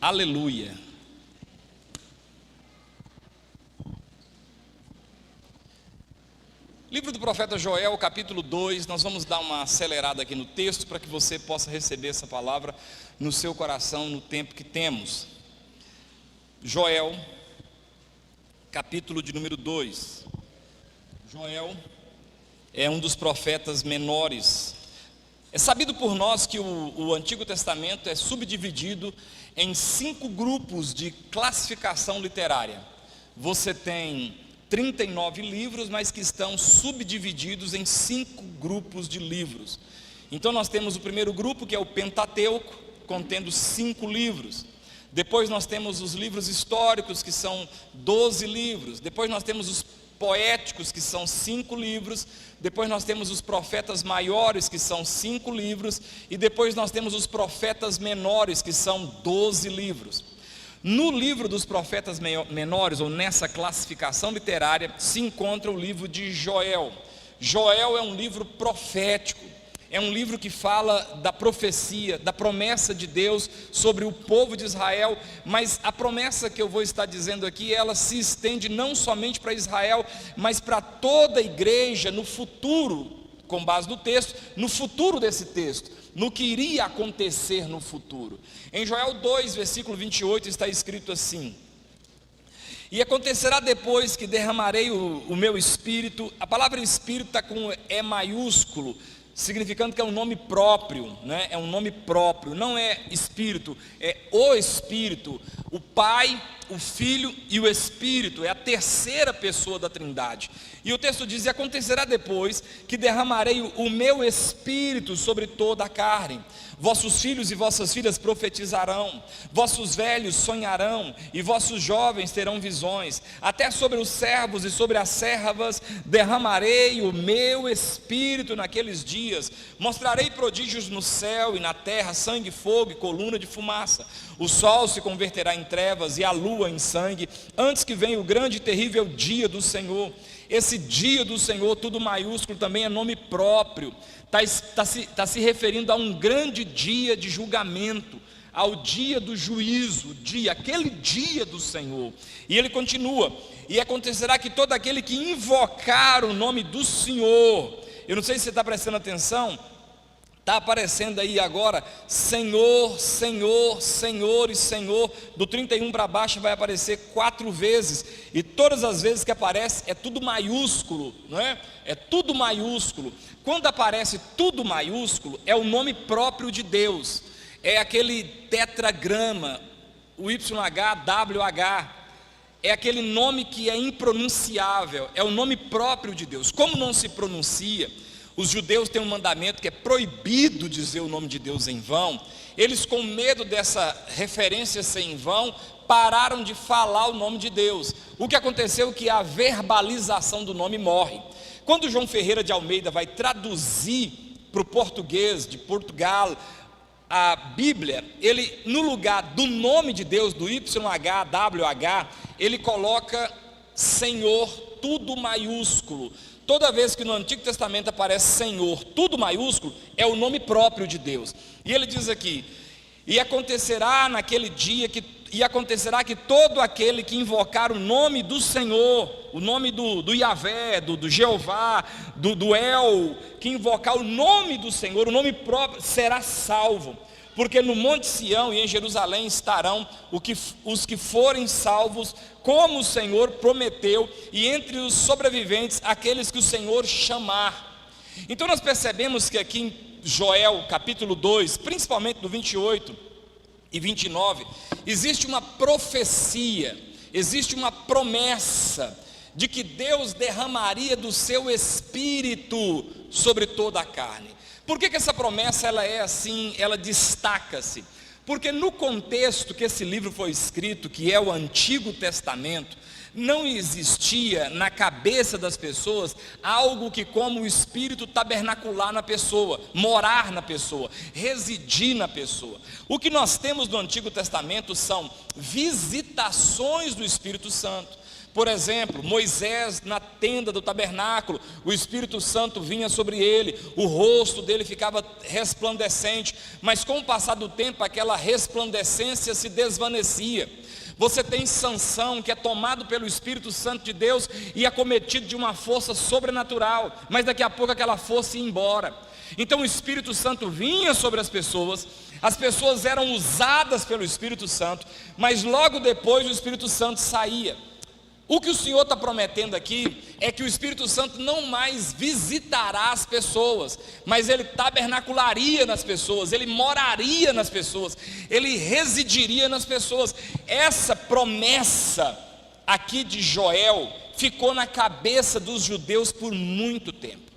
Aleluia. Livro do profeta Joel, capítulo 2, nós vamos dar uma acelerada aqui no texto para que você possa receber essa palavra no seu coração no tempo que temos. Joel, capítulo de número 2. Joel é um dos profetas menores. É sabido por nós que o Antigo Testamento é subdividido em 5 grupos de classificação literária. Você tem 39 livros, mas que estão subdivididos em 5 grupos de livros. Então nós temos o primeiro grupo, que é o Pentateuco, contendo 5 livros. Depois nós temos os livros históricos, que são 12 livros. Depois nós temos os poéticos, que são 5 livros. Depois nós temos os profetas maiores, que são 5 livros. E depois nós temos os profetas menores, que são 12 livros. No livro dos profetas menores, ou nessa classificação literária, se encontra o livro de Joel. Joel é um livro profético, é um livro que fala da profecia, da promessa de Deus sobre o povo de Israel, mas a promessa que eu vou estar dizendo aqui, ela se estende não somente para Israel, mas para toda a igreja no futuro, com base no texto, no futuro desse texto, no que iria acontecer no futuro. Em Joel 2, versículo 28, está escrito assim: e acontecerá depois que derramarei o meu espírito. A palavra espírito está com E maiúsculo, significando que é um nome próprio, né? É um nome próprio, não é espírito, é o Espírito, o Pai, o Filho e o Espírito, é a terceira pessoa da Trindade. E o texto diz: e acontecerá depois que derramarei o meu espírito sobre toda a carne. Vossos filhos e vossas filhas profetizarão, vossos velhos sonharão, e vossos jovens terão visões. Até sobre os servos e sobre as servas derramarei o meu espírito naqueles dias. Mostrarei prodígios no céu e na terra, sangue, fogo e coluna de fumaça. O sol se converterá em trevas e a lua em sangue, antes que venha o grande e terrível dia do Senhor. Esse dia do Senhor, tudo maiúsculo, também é nome próprio. Está se referindo a um grande dia de julgamento, ao dia do juízo, aquele dia do Senhor. E ele continua: e acontecerá que todo aquele que invocar o nome do Senhor, eu não sei se você está prestando atenção, está aparecendo aí agora, Senhor, Senhor, Senhor e Senhor, do 31 para baixo vai aparecer 4 vezes, e todas as vezes que aparece é tudo maiúsculo, não é? É tudo maiúsculo. Quando aparece tudo maiúsculo, é o nome próprio de Deus, é aquele tetragrama, o YHWH, é aquele nome que é impronunciável, é o nome próprio de Deus. Como não se pronuncia, os judeus têm um mandamento que é proibido dizer o nome de Deus em vão. Eles, com medo dessa referência ser em vão, pararam de falar o nome de Deus. O que aconteceu é que a verbalização do nome morre. Quando João Ferreira de Almeida vai traduzir para o português de Portugal a Bíblia, ele, no lugar do nome de Deus, do YHWH, ele coloca Senhor, tudo maiúsculo. Toda vez que no Antigo Testamento aparece Senhor, tudo maiúsculo, é o nome próprio de Deus. E ele diz aqui: e acontecerá naquele dia e acontecerá que todo aquele que invocar o nome do Senhor, o nome do Yahvé, do Jeová, do El, que invocar o nome do Senhor, o nome próprio, será salvo. Porque no Monte Sião e em Jerusalém estarão os que forem salvos, como o Senhor prometeu, e entre os sobreviventes, aqueles que o Senhor chamar. Então nós percebemos que aqui em Joel, capítulo 2, principalmente no 28 e 29, existe uma profecia, existe uma promessa de que Deus derramaria do seu Espírito sobre toda a carne. Por que essa promessa ela é assim, ela destaca-se? Porque no contexto que esse livro foi escrito, que é o Antigo Testamento, não existia na cabeça das pessoas algo que como o Espírito tabernacular na pessoa, morar na pessoa, residir na pessoa. O que nós temos no Antigo Testamento são visitações do Espírito Santo. Por exemplo, Moisés na tenda do tabernáculo, o Espírito Santo vinha sobre ele, o rosto dele ficava resplandecente, mas com o passar do tempo aquela resplandecência se desvanecia. Você tem Sansão, que é tomado pelo Espírito Santo de Deus e acometido de uma força sobrenatural, mas daqui a pouco aquela força ia embora. Então o Espírito Santo vinha sobre as pessoas eram usadas pelo Espírito Santo, mas logo depois o Espírito Santo saía. O que o Senhor está prometendo aqui é que o Espírito Santo não mais visitará as pessoas, mas ele tabernacularia nas pessoas, ele moraria nas pessoas, ele residiria nas pessoas. Essa promessa aqui de Joel ficou na cabeça dos judeus por muito tempo.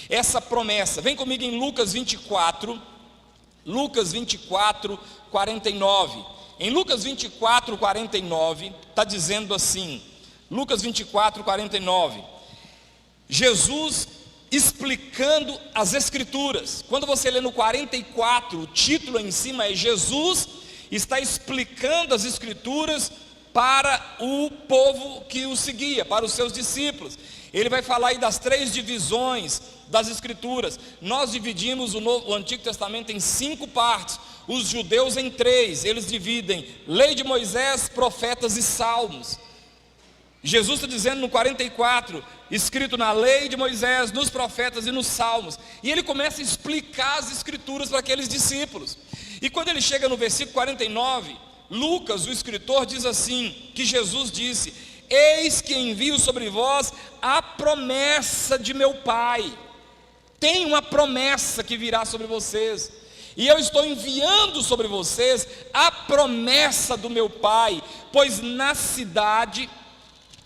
Essa promessa, vem comigo em Lucas 24, 49. Em Lucas 24, 49, está dizendo assim, Lucas 24, 49, Jesus explicando as Escrituras. Quando você lê no 44, o título em cima é Jesus está explicando as Escrituras para o povo que o seguia, para os seus discípulos. Ele vai falar aí das 3 divisões das Escrituras. Nós dividimos o Antigo Testamento em 5 partes, os judeus em 3, eles dividem Lei de Moisés, Profetas e Salmos. Jesus está dizendo no 44, escrito na Lei de Moisés, nos Profetas e nos Salmos, e ele começa a explicar as Escrituras para aqueles discípulos. E quando ele chega no versículo 49, Lucas, o escritor, diz assim, que Jesus disse: eis que envio sobre vós a promessa de meu Pai. Tem uma promessa que virá sobre vocês, e eu estou enviando sobre vocês a promessa do meu Pai, pois na cidade,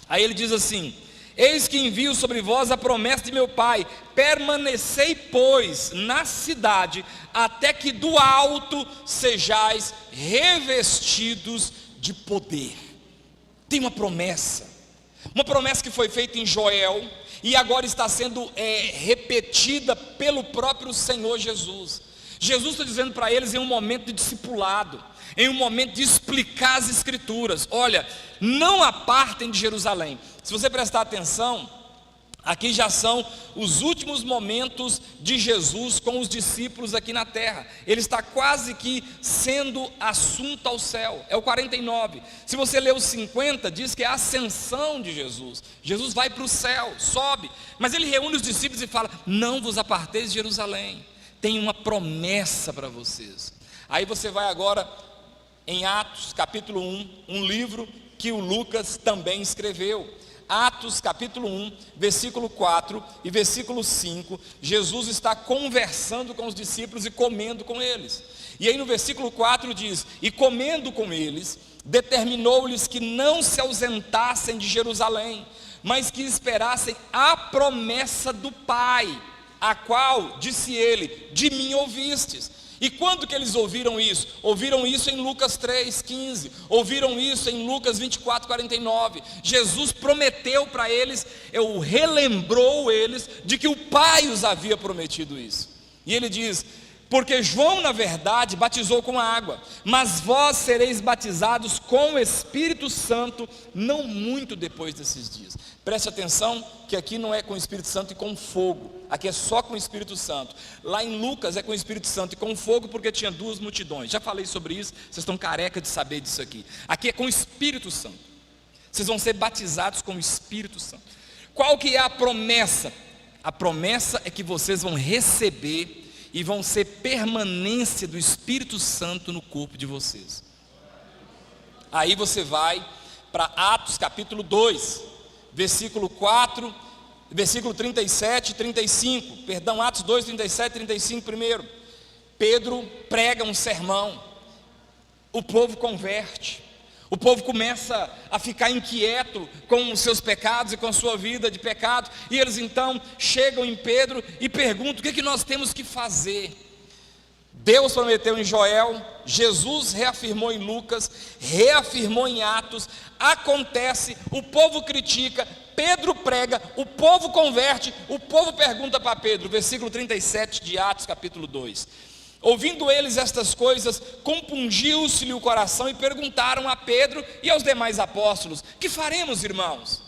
aí ele diz assim: eis que envio sobre vós a promessa de meu Pai, permanecei pois na cidade, até que do alto sejais revestidos de poder. Tem uma promessa que foi feita em Joel, e agora está sendo repetida pelo próprio Senhor Jesus. Jesus está dizendo para eles em um momento de discipulado, em um momento de explicar as Escrituras: olha, não apartem de Jerusalém. Se você prestar atenção, aqui já são os últimos momentos de Jesus com os discípulos aqui na terra. Ele está quase que sendo assunto ao céu, é o 49. Se você ler o 50, diz que é a ascensão de Jesus. Jesus vai para o céu, sobe, mas ele reúne os discípulos e fala: não vos aparteis de Jerusalém, tem uma promessa para vocês. Aí você vai agora em Atos capítulo 1, um livro que o Lucas também escreveu. Atos capítulo 1, versículo 4 e versículo 5, Jesus está conversando com os discípulos e comendo com eles. E aí no versículo 4 diz: e comendo com eles, determinou-lhes que não se ausentassem de Jerusalém, mas que esperassem a promessa do Pai, a qual, disse ele, de mim ouvistes. E quando que eles ouviram isso? Ouviram isso em Lucas 3,15, ouviram isso em Lucas 24, 49. Jesus prometeu para eles, relembrou eles de que o Pai os havia prometido isso. E ele diz: porque João na verdade batizou com água, mas vós sereis batizados com o Espírito Santo não muito depois desses dias. Preste atenção que aqui não é com o Espírito Santo e com fogo, aqui é só com o Espírito Santo. Lá em Lucas é com o Espírito Santo e com fogo, porque tinha 2 multidões. Já falei sobre isso, vocês estão careca de saber disso aqui. Aqui é com o Espírito Santo. Vocês vão ser batizados com o Espírito Santo. Qual que é a promessa? A promessa é que vocês vão receber e vão ser permanência do Espírito Santo no corpo de vocês. Aí você vai para Atos capítulo 2, versículo 4, versículo 37 e 35, perdão, Atos 2, 37 e 35 primeiro. Pedro prega um sermão, o povo converte, o povo começa a ficar inquieto com os seus pecados e com a sua vida de pecado, e eles então chegam em Pedro e perguntam: o que nós temos que fazer? Deus prometeu em Joel, Jesus reafirmou em Lucas, reafirmou em Atos, acontece, o povo critica, Pedro prega, o povo converte, o povo pergunta para Pedro, versículo 37 de Atos capítulo 2. Ouvindo eles estas coisas, compungiu-se-lhe o coração e perguntaram a Pedro e aos demais apóstolos: que faremos, irmãos?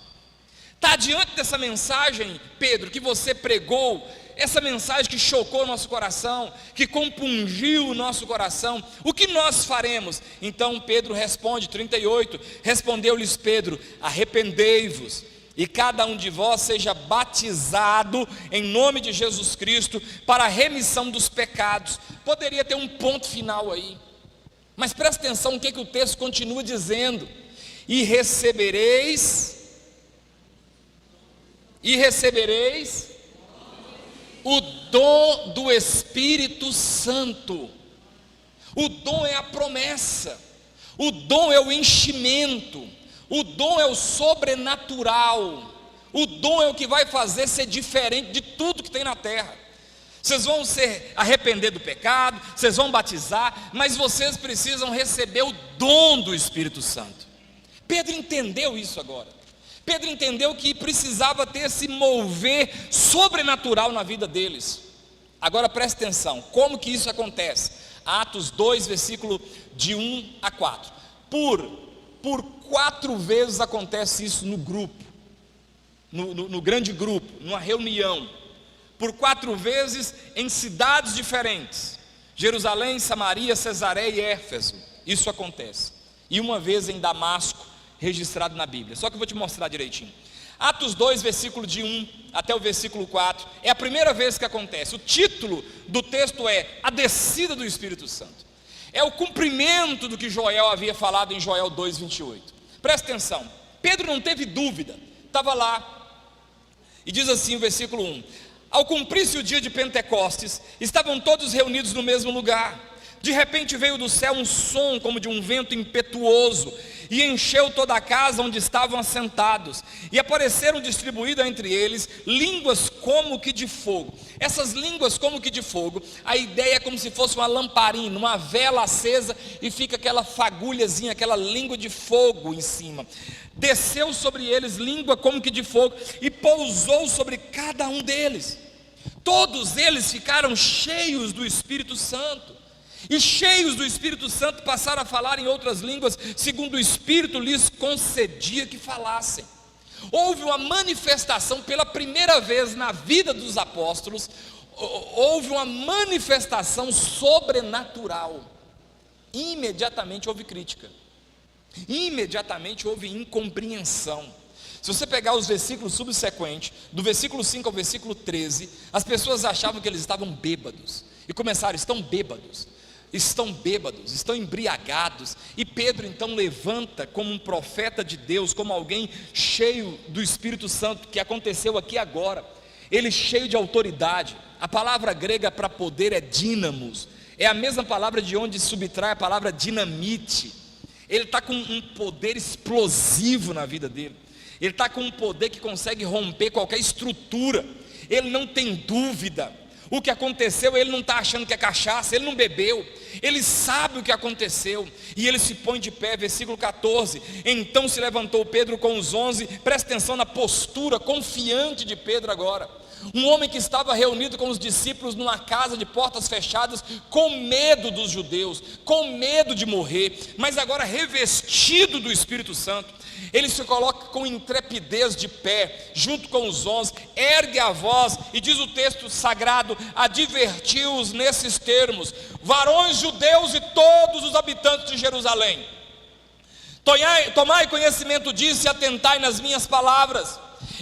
Está diante dessa mensagem, Pedro, que você pregou, essa mensagem que chocou o nosso coração, que compungiu o nosso coração, o que nós faremos? Então Pedro responde, 38, respondeu-lhes Pedro: arrependei-vos, e cada um de vós seja batizado em nome de Jesus Cristo, para a remissão dos pecados. Poderia ter um ponto final aí, mas presta atenção o que o texto continua dizendo: e recebereis o dom do Espírito Santo. O dom é a promessa, o dom é o enchimento, o dom é o sobrenatural, o dom é o que vai fazer ser diferente de tudo que tem na terra. Vocês vão se arrepender do pecado, vocês vão batizar, mas vocês precisam receber o dom do Espírito Santo. Pedro entendeu isso agora. Pedro entendeu que precisava ter esse mover sobrenatural na vida deles. Agora preste atenção, como que isso acontece? Atos 2, versículo de 1 a 4. Por 4 vezes acontece isso no grupo, no grande grupo, numa reunião. Por 4 vezes em cidades diferentes: Jerusalém, Samaria, Cesareia e Éfeso. Isso acontece. E uma vez em Damasco, registrado na Bíblia. Só que eu vou te mostrar direitinho. Atos 2, versículo de 1 até o versículo 4, é a primeira vez que acontece. O título do texto é a descida do Espírito Santo. É o cumprimento do que Joel havia falado em Joel 2, 28. Presta atenção, Pedro não teve dúvida, estava lá, e diz assim o versículo 1: ao cumprir-se o dia de Pentecostes, estavam todos reunidos no mesmo lugar. De repente veio do céu um som como de um vento impetuoso, e encheu toda a casa onde estavam assentados, e apareceram distribuídas entre eles línguas como que de fogo. Essas línguas como que de fogo, a ideia é como se fosse uma lamparina, uma vela acesa, e fica aquela fagulhazinha, aquela língua de fogo em cima. Desceu sobre eles língua como que de fogo, e pousou sobre cada um deles. Todos eles ficaram cheios do Espírito Santo, e cheios do Espírito Santo passaram a falar em outras línguas, segundo o Espírito lhes concedia que falassem. Houve uma manifestação pela primeira vez na vida dos apóstolos, houve uma manifestação sobrenatural. Imediatamente houve crítica, imediatamente houve incompreensão. Se você pegar os versículos subsequentes, do versículo 5 ao versículo 13, as pessoas achavam que eles estavam bêbados, e começaram: estão bêbados, estão embriagados. E Pedro então levanta como um profeta de Deus, como alguém cheio do Espírito Santo, que aconteceu aqui agora. Ele cheio de autoridade. A palavra grega para poder é dínamos, é a mesma palavra de onde subtrai a palavra dinamite. Ele está com um poder explosivo na vida dele, ele está com um poder que consegue romper qualquer estrutura. Ele não tem dúvida. O que aconteceu, ele não está achando que é cachaça, ele não bebeu, ele sabe o que aconteceu, e ele se põe de pé, versículo 14, então se levantou Pedro com os 11, presta atenção na postura confiante de Pedro agora, um homem que estava reunido com os discípulos numa casa de portas fechadas, com medo dos judeus, com medo de morrer, mas agora revestido do Espírito Santo. Ele se coloca com intrepidez de pé, junto com os 11, ergue a voz e diz o texto sagrado, advertiu-os nesses termos: varões judeus e todos os habitantes de Jerusalém, tomai conhecimento disso e atentai nas minhas palavras.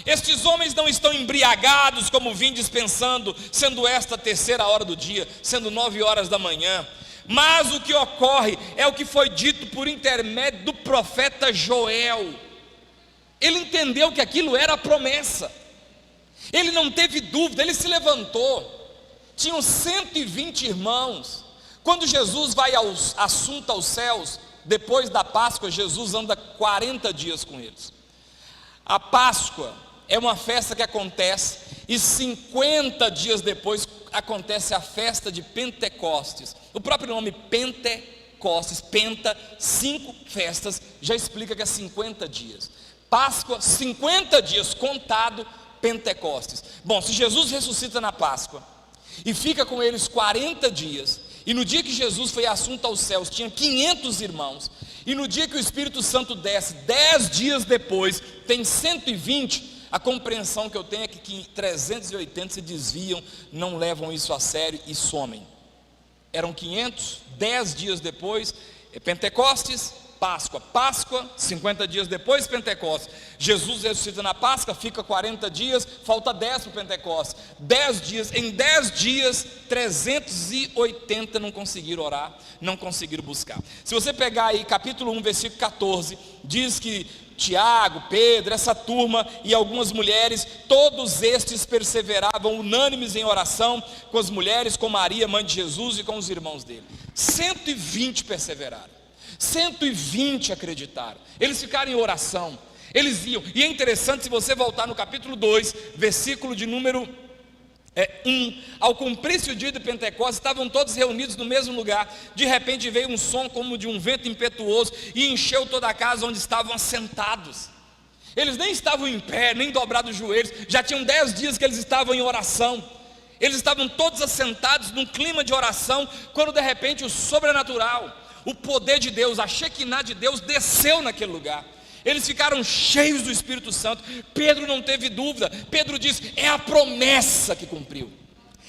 Estes homens não estão embriagados como vindes pensando, sendo esta a 3ª hora do dia, sendo 9 horas da manhã. Mas o que ocorre é o que foi dito por intermédio do profeta Joel. Ele entendeu que aquilo era a promessa, ele não teve dúvida, ele se levantou. Tinham 120 irmãos. Quando Jesus vai assunto aos céus, depois da Páscoa, Jesus anda 40 dias com eles. A Páscoa é uma festa que acontece, e 50 dias depois acontece a festa de Pentecostes. O próprio nome Pentecostes, Penta, 5 festas, já explica que é 50 dias. Páscoa, 50 dias contado, Pentecostes. Bom, se Jesus ressuscita na Páscoa e fica com eles 40 dias, e no dia que Jesus foi assunto aos céus tinha 500 irmãos, e no dia que o Espírito Santo desce 10 dias depois tem 120, A compreensão que eu tenho é que 380 se desviam, não levam isso a sério e somem. Eram 500, 10 dias depois, Pentecostes, Páscoa, 50 dias depois, Pentecostes. Jesus ressuscita na Páscoa, fica 40 dias, falta 10 para o Pentecostes. 10 dias, em 10 dias, 380 não conseguiram orar, não conseguiram buscar. Se você pegar aí capítulo 1, versículo 14, diz que Tiago, Pedro, essa turma e algumas mulheres, todos estes perseveravam unânimes em oração com as mulheres, com Maria, mãe de Jesus, e com os irmãos dele. 120 perseveraram. 120 acreditaram. Eles ficaram em oração. Eles iam. E é interessante, se você voltar no capítulo 2, versículo de número 1, ao cumprir-se o dia de Pentecostes, estavam todos reunidos no mesmo lugar. De repente veio um som como de um vento impetuoso e encheu toda a casa onde estavam assentados. Eles nem estavam em pé, nem dobrados os joelhos. Já tinham 10 dias que eles estavam em oração. Eles estavam todos assentados num clima de oração, quando de repente o sobrenatural, o poder de Deus, a Shekinah de Deus desceu naquele lugar. Eles ficaram cheios do Espírito Santo. Pedro não teve dúvida. Pedro diz: é a promessa que cumpriu.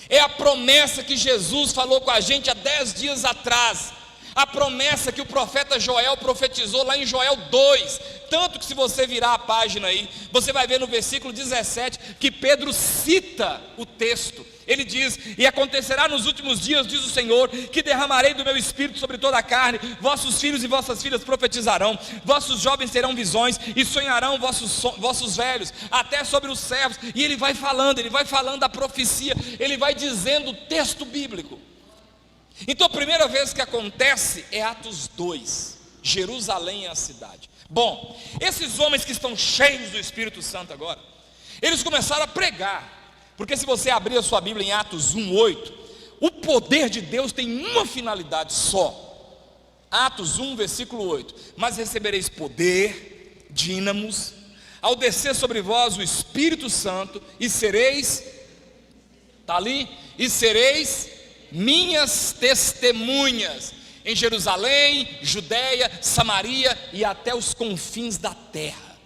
É a promessa que Jesus falou com a gente há 10 dias atrás. A promessa que o profeta Joel profetizou lá em Joel 2. Tanto que, se você virar a página aí, você vai ver no versículo 17 que Pedro cita o texto. Ele diz: e acontecerá nos últimos dias, diz o Senhor, que derramarei do meu espírito sobre toda a carne. Vossos filhos e vossas filhas profetizarão, vossos jovens terão visões, e sonharão vossos velhos, até sobre os servos. E ele vai falando a profecia, ele vai dizendo o texto bíblico. Então a primeira vez que acontece é Atos 2, Jerusalém é a cidade. Bom, esses homens que estão cheios do Espírito Santo agora, eles começaram a pregar. Porque se você abrir a sua Bíblia em Atos 1:8, o poder de Deus tem uma finalidade só. Atos 1, versículo 8: mas recebereis poder, dínamos, ao descer sobre vós o Espírito Santo, e sereis, está ali, e sereis minhas testemunhas em Jerusalém, Judeia, Samaria e até os confins da terra.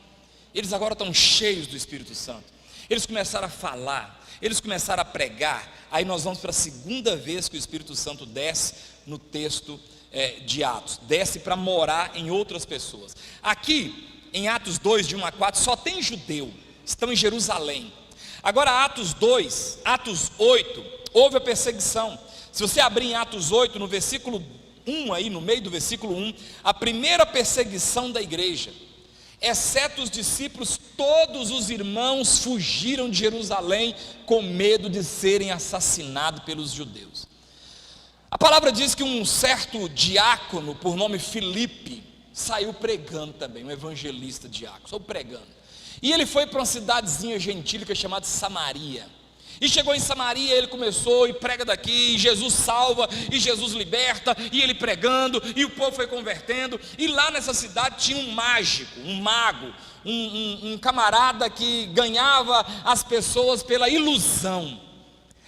Eles agora estão cheios do Espírito Santo. Eles começaram a falar, eles começaram a pregar. Aí nós vamos para a segunda vez que o Espírito Santo desce no texto de Atos. Desce para morar em outras pessoas. Aqui em Atos 2, de 1 a 4, só tem judeu, estão em Jerusalém. Agora Atos 2, Atos 8, houve a perseguição. Se você abrir em Atos 8, no versículo 1 aí, no meio do versículo 1, a primeira perseguição da igreja. Exceto os discípulos, todos os irmãos fugiram de Jerusalém com medo de serem assassinados pelos judeus. A palavra diz que um certo diácono, por nome Filipe, saiu pregando também, um evangelista diácono, saiu pregando. E ele foi para uma cidadezinha gentílica chamada Samaria. E chegou em Samaria, ele começou e prega daqui, e Jesus salva, e Jesus liberta, e ele pregando, e o povo foi convertendo. E lá nessa cidade tinha um mágico, um mago, um camarada que ganhava as pessoas pela ilusão.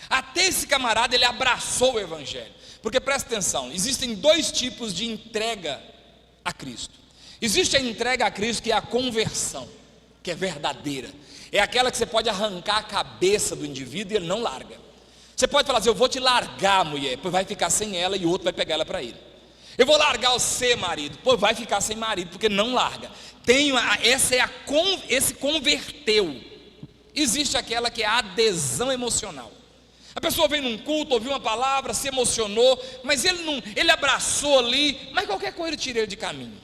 Até esse camarada, ele abraçou o evangelho. Porque presta atenção, existem 2 tipos de entrega a Cristo. Existe a entrega a Cristo, que é a conversão, que é verdadeira. É aquela que você pode arrancar a cabeça do indivíduo e ele não larga. Você pode falar assim: eu vou te largar, mulher, pois vai ficar sem ela e o outro vai pegar ela para ele. Eu vou largar você, marido, pois vai ficar sem marido, porque não larga. Esse converteu. Existe aquela que é a adesão emocional. A pessoa vem num culto, ouviu uma palavra, se emocionou, mas ele abraçou ali, mas qualquer coisa ele tira ele de caminho.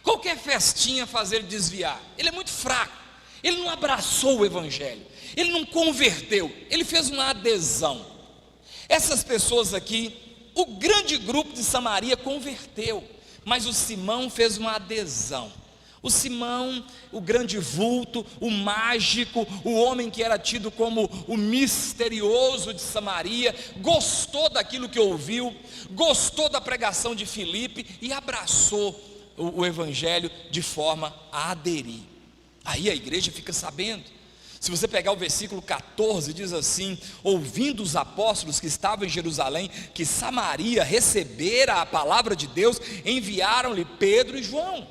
Qualquer festinha faz ele desviar. Ele é muito fraco. Ele não abraçou o evangelho, ele não converteu, ele fez uma adesão. Essas pessoas aqui, o grande grupo de Samaria converteu, mas o Simão fez uma adesão. O Simão, o grande vulto, o mágico, o homem que era tido como o misterioso de Samaria, gostou daquilo que ouviu, gostou da pregação de Filipe e abraçou o evangelho de forma a aderir. Aí a igreja fica sabendo. Se você pegar o versículo 14, diz assim: ouvindo os apóstolos que estavam em Jerusalém, que Samaria recebera a palavra de Deus, enviaram-lhe Pedro e João.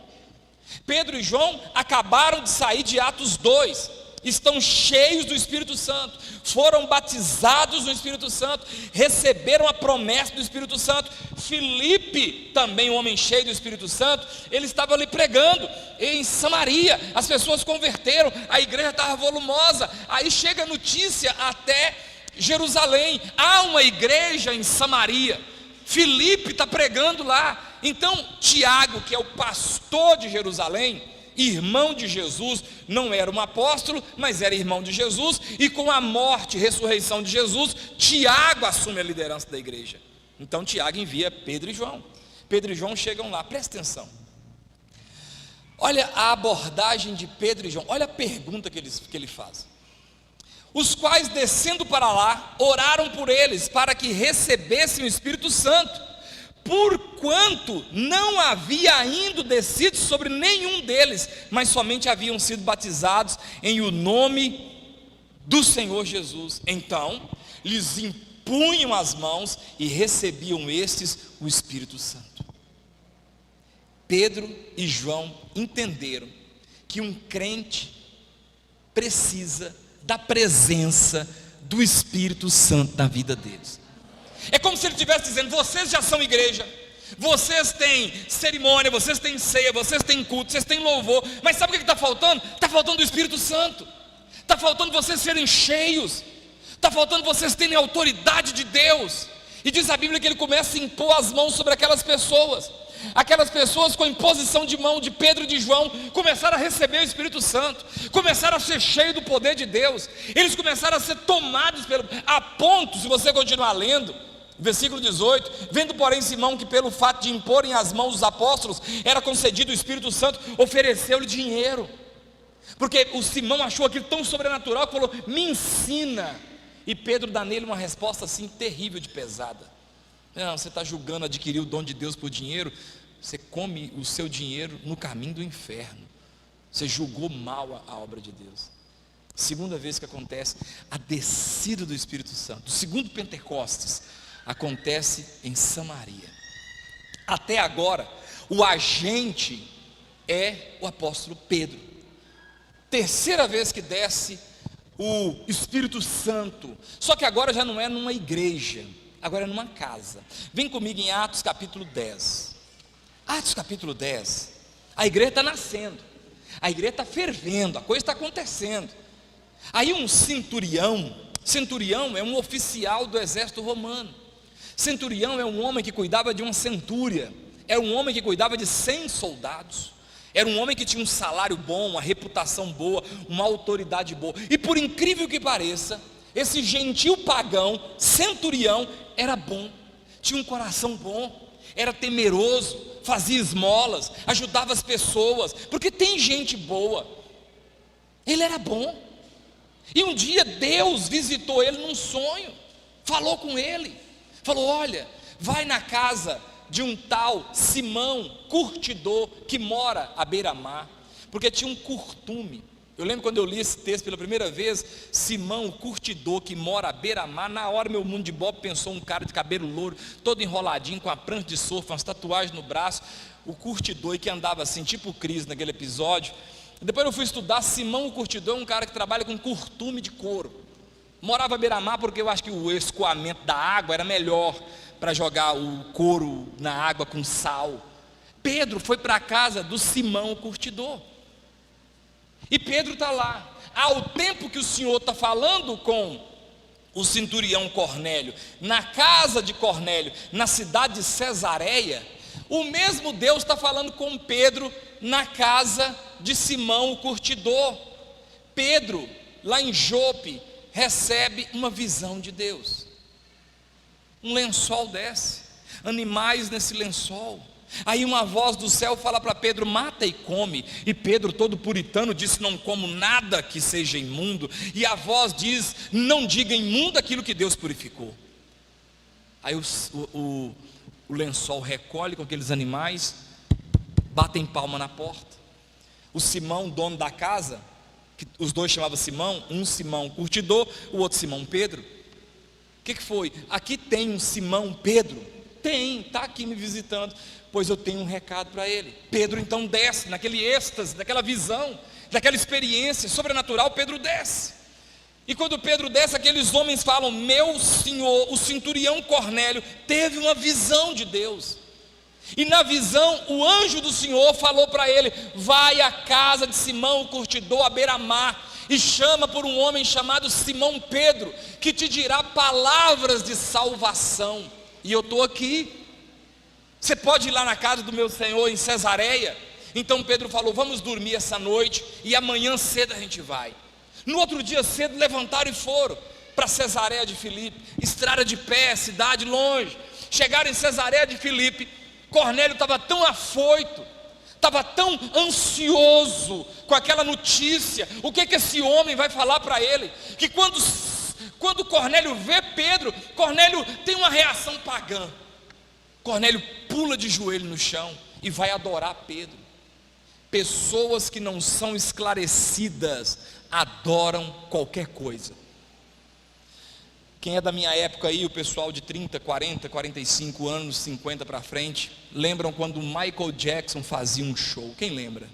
Pedro e João acabaram de sair de Atos 2, estão cheios do Espírito Santo, foram batizados no Espírito Santo, receberam a promessa do Espírito Santo. Filipe, também um homem cheio do Espírito Santo, ele estava ali pregando em Samaria, as pessoas converteram, a igreja estava volumosa. Aí chega a notícia até Jerusalém, há uma igreja em Samaria, Filipe está pregando lá. Então Tiago, que é o pastor de Jerusalém, irmão de Jesus, não era um apóstolo, mas era irmão de Jesus, e com a morte e ressurreição de Jesus, Tiago assume a liderança da igreja. Então Tiago envia Pedro e João. Pedro e João chegam lá, presta atenção. Olha a abordagem de Pedro e João, olha a pergunta que ele faz. Os quais, descendo para lá, oraram por eles, para que recebessem o Espírito Santo, porquanto não havia ainda descido sobre nenhum deles, mas somente haviam sido batizados em o nome do Senhor Jesus. Então lhes impunham as mãos e recebiam estes o Espírito Santo. Pedro e João entenderam que um crente precisa da presença do Espírito Santo na vida deles. É como se ele estivesse dizendo: vocês já são igreja, vocês têm cerimônia, vocês têm ceia, vocês têm culto, vocês têm louvor, mas sabe o que está faltando? Está faltando o Espírito Santo, está faltando vocês serem cheios, está faltando vocês terem a autoridade de Deus. E diz a Bíblia que ele começa a impor as mãos sobre aquelas pessoas com a imposição de mão de Pedro e de João, começaram a receber o Espírito Santo, começaram a ser cheios do poder de Deus, eles começaram a ser tomados a ponto, se você continuar lendo, versículo 18, vendo porém Simão que pelo fato de imporem as mãos dos apóstolos, era concedido o Espírito Santo, ofereceu-lhe dinheiro, porque o Simão achou aquilo tão sobrenatural, que falou: me ensina. E Pedro dá nele uma resposta assim terrível de pesada: não, você está julgando adquirir o dom de Deus por dinheiro, você come o seu dinheiro no caminho do inferno, você julgou mal a obra de Deus. Segunda vez que acontece a descida do Espírito Santo, o segundo Pentecostes, acontece em Samaria. Até agora, o agente é o apóstolo Pedro. Terceira vez que desce o Espírito Santo, só que agora já não é numa igreja, agora é numa casa. Vem comigo em Atos capítulo 10. Atos capítulo 10. A igreja está nascendo, a igreja está fervendo, a coisa está acontecendo. Aí um centurião é um oficial do exército romano. Centurião é um homem que cuidava de uma centúria, era um homem que cuidava de 100 soldados, era um homem que tinha um salário bom, uma reputação boa, uma autoridade boa. E por incrível que pareça, esse gentil pagão, centurião, era bom, tinha um coração bom, era temeroso, fazia esmolas, ajudava as pessoas, porque tem gente boa. Ele era bom. E um dia Deus visitou ele num sonho, falou com ele, falou: olha, vai na casa de um tal Simão, curtidor, que mora à beira-mar, porque tinha um curtume. Eu lembro quando eu li esse texto pela primeira vez, Simão, o curtidor que mora à beira-mar, na hora meu mundo de bob pensou um cara de cabelo louro, todo enroladinho, com a prancha de surf, umas tatuagens no braço, o curtidor, e que andava assim, tipo o Cris naquele episódio. Depois eu fui estudar, Simão o curtidor é um cara que trabalha com curtume de couro, morava à beira-mar porque eu acho que o escoamento da água era melhor para jogar o couro na água com sal. Pedro foi para a casa do Simão o curtidor, e Pedro está lá, ao tempo que o Senhor está falando com o centurião Cornélio, na casa de Cornélio, na cidade de Cesareia, o mesmo Deus está falando com Pedro na casa de Simão o curtidor. Pedro, lá em Jope, recebe uma visão de Deus. Um lençol desce, animais nesse lençol. Aí uma voz do céu fala para Pedro: mata e come. E Pedro, todo puritano, disse: não como nada que seja imundo. E a voz diz: não diga imundo aquilo que Deus purificou. Aí o lençol recolhe com aqueles animais, batem palma na porta. O Simão, dono da casa, que os dois chamavam Simão, um Simão curtidor, o outro Simão Pedro. O que foi? Aqui tem um Simão Pedro? Tem, está aqui me visitando. pois eu tenho um recado para ele. Pedro então desce, naquele êxtase, daquela visão, daquela experiência sobrenatural. Pedro desce, e quando Pedro desce, aqueles homens falam: meu senhor, o centurião Cornélio teve uma visão de Deus, e na visão o anjo do Senhor falou para ele: vai à casa de Simão o curtidor à beira-mar, e chama por um homem chamado Simão Pedro, que te dirá palavras de salvação. E eu estou aqui, você pode ir lá na casa do meu senhor em Cesareia? Então Pedro falou: vamos dormir essa noite, e amanhã cedo a gente vai. No outro dia cedo levantaram e foram para Cesareia de Filipe, estrada de pé, cidade longe. Chegaram em Cesareia de Filipe. Cornélio estava tão afoito, estava tão ansioso com aquela notícia, o que esse homem vai falar para ele, que quando Cornélio vê Pedro, Cornélio tem uma reação pagã. Cornélio pula de joelho no chão e vai adorar Pedro. Pessoas que não são esclarecidas adoram qualquer coisa. Quem é da minha época aí, o pessoal de 30, 40, 45 anos, 50 para frente, lembram quando o Michael Jackson fazia um show? Quem lembra?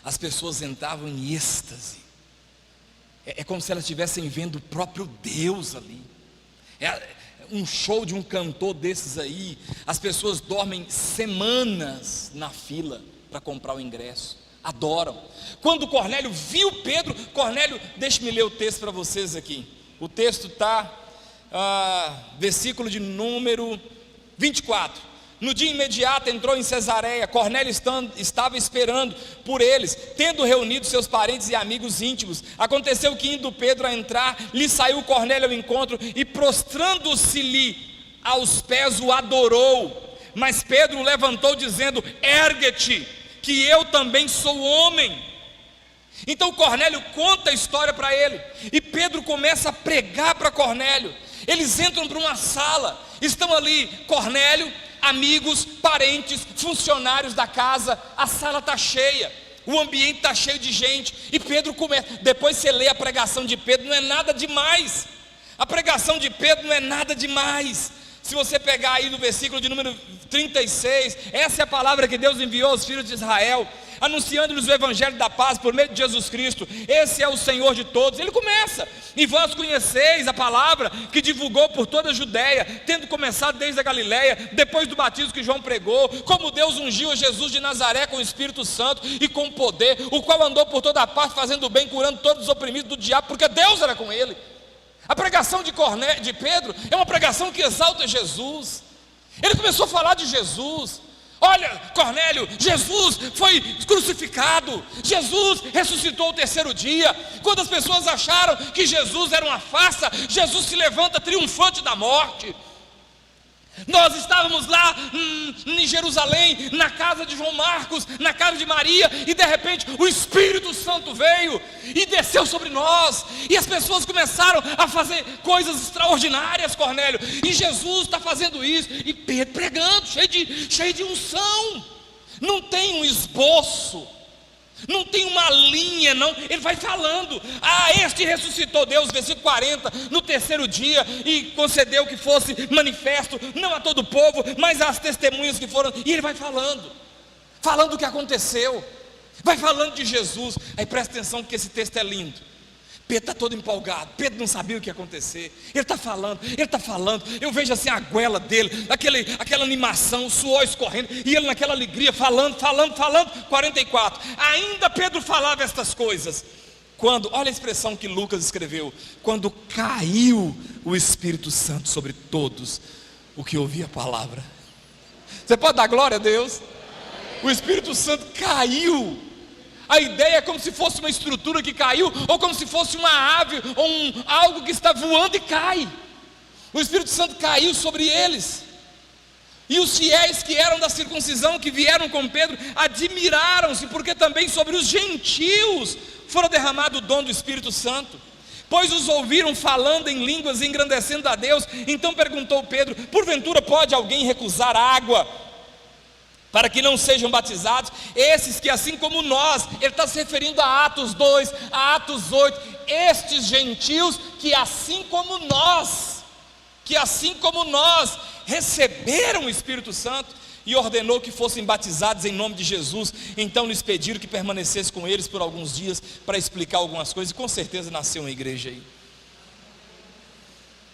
As pessoas entravam em êxtase, é como se elas estivessem vendo o próprio Deus ali. Um show de um cantor desses aí, as pessoas dormem semanas na fila para comprar o ingresso, adoram. Quando Cornélio viu Pedro, Cornélio, deixe-me ler o texto para vocês aqui. O texto está, versículo de número 24. No dia imediato entrou em Cesareia. Cornélio estava esperando por eles, tendo reunido seus parentes e amigos íntimos. Aconteceu que, indo Pedro a entrar, lhe saiu Cornélio ao encontro, e prostrando-se-lhe aos pés o adorou. Mas Pedro o levantou dizendo: ergue-te, que eu também sou homem. Então Cornélio conta a história para ele, e Pedro começa a pregar para Cornélio. Eles entram para uma sala, estão ali Cornélio, amigos, parentes, funcionários da casa. A sala está cheia, o ambiente está cheio de gente, e Pedro começa. Depois você lê a pregação de Pedro, não é nada demais. A pregação de Pedro não é nada demais. Se você pegar aí no versículo de número 36, essa é a palavra que Deus enviou aos filhos de Israel, anunciando-lhes o evangelho da paz por meio de Jesus Cristo. Esse é o Senhor de todos. Ele começa: e vós conheceis a palavra que divulgou por toda a Judéia, tendo começado desde a Galiléia, depois do batismo que João pregou, como Deus ungiu a Jesus de Nazaré com o Espírito Santo e com poder, o qual andou por toda parte fazendo bem, curando todos os oprimidos do diabo, porque Deus era com ele. A pregação de Pedro é uma pregação que exalta Jesus. Ele começou a falar de Jesus. Olha, Cornélio, Jesus foi crucificado, Jesus ressuscitou ao terceiro dia. Quando as pessoas acharam que Jesus era uma farsa, Jesus se levanta triunfante da morte. Nós estávamos lá em Jerusalém, na casa de João Marcos, na casa de Maria, e de repente o Espírito Santo veio e desceu sobre nós, e as pessoas começaram a fazer coisas extraordinárias, Cornélio, e Jesus está fazendo isso, e Pedro pregando, cheio de unção. Não tem um esboço, não tem uma linha, não. Ele vai falando: este ressuscitou Deus, versículo 40, no terceiro dia, e concedeu que fosse manifesto, não a todo o povo, mas às testemunhas que foram. E ele vai falando o que aconteceu, vai falando de Jesus. Aí presta atenção, porque esse texto é lindo. Pedro está todo empolgado, Pedro não sabia o que ia acontecer. Ele está falando, eu vejo assim a goela dele, aquela animação, o suor escorrendo, e ele naquela alegria, falando. 44, ainda Pedro falava estas coisas, olha a expressão que Lucas escreveu: quando caiu o Espírito Santo sobre todos o que ouvia a palavra. Você pode dar glória a Deus? O Espírito Santo caiu. A ideia é como se fosse uma estrutura que caiu, ou como se fosse uma ave, ou algo que está voando e cai. O Espírito Santo caiu sobre eles. E os fiéis que eram da circuncisão, que vieram com Pedro, admiraram-se, porque também sobre os gentios fora derramado o dom do Espírito Santo, pois os ouviram falando em línguas e engrandecendo a Deus. Então perguntou Pedro: porventura pode alguém recusar água para que não sejam batizados esses que assim como nós? Ele está se referindo a Atos 2, a Atos 8, estes gentios que assim como nós receberam o Espírito Santo. e ordenou que fossem batizados em nome de Jesus. Então lhes pediram que permanecesse com eles por alguns dias para explicar algumas coisas, e com certeza nasceu uma igreja aí.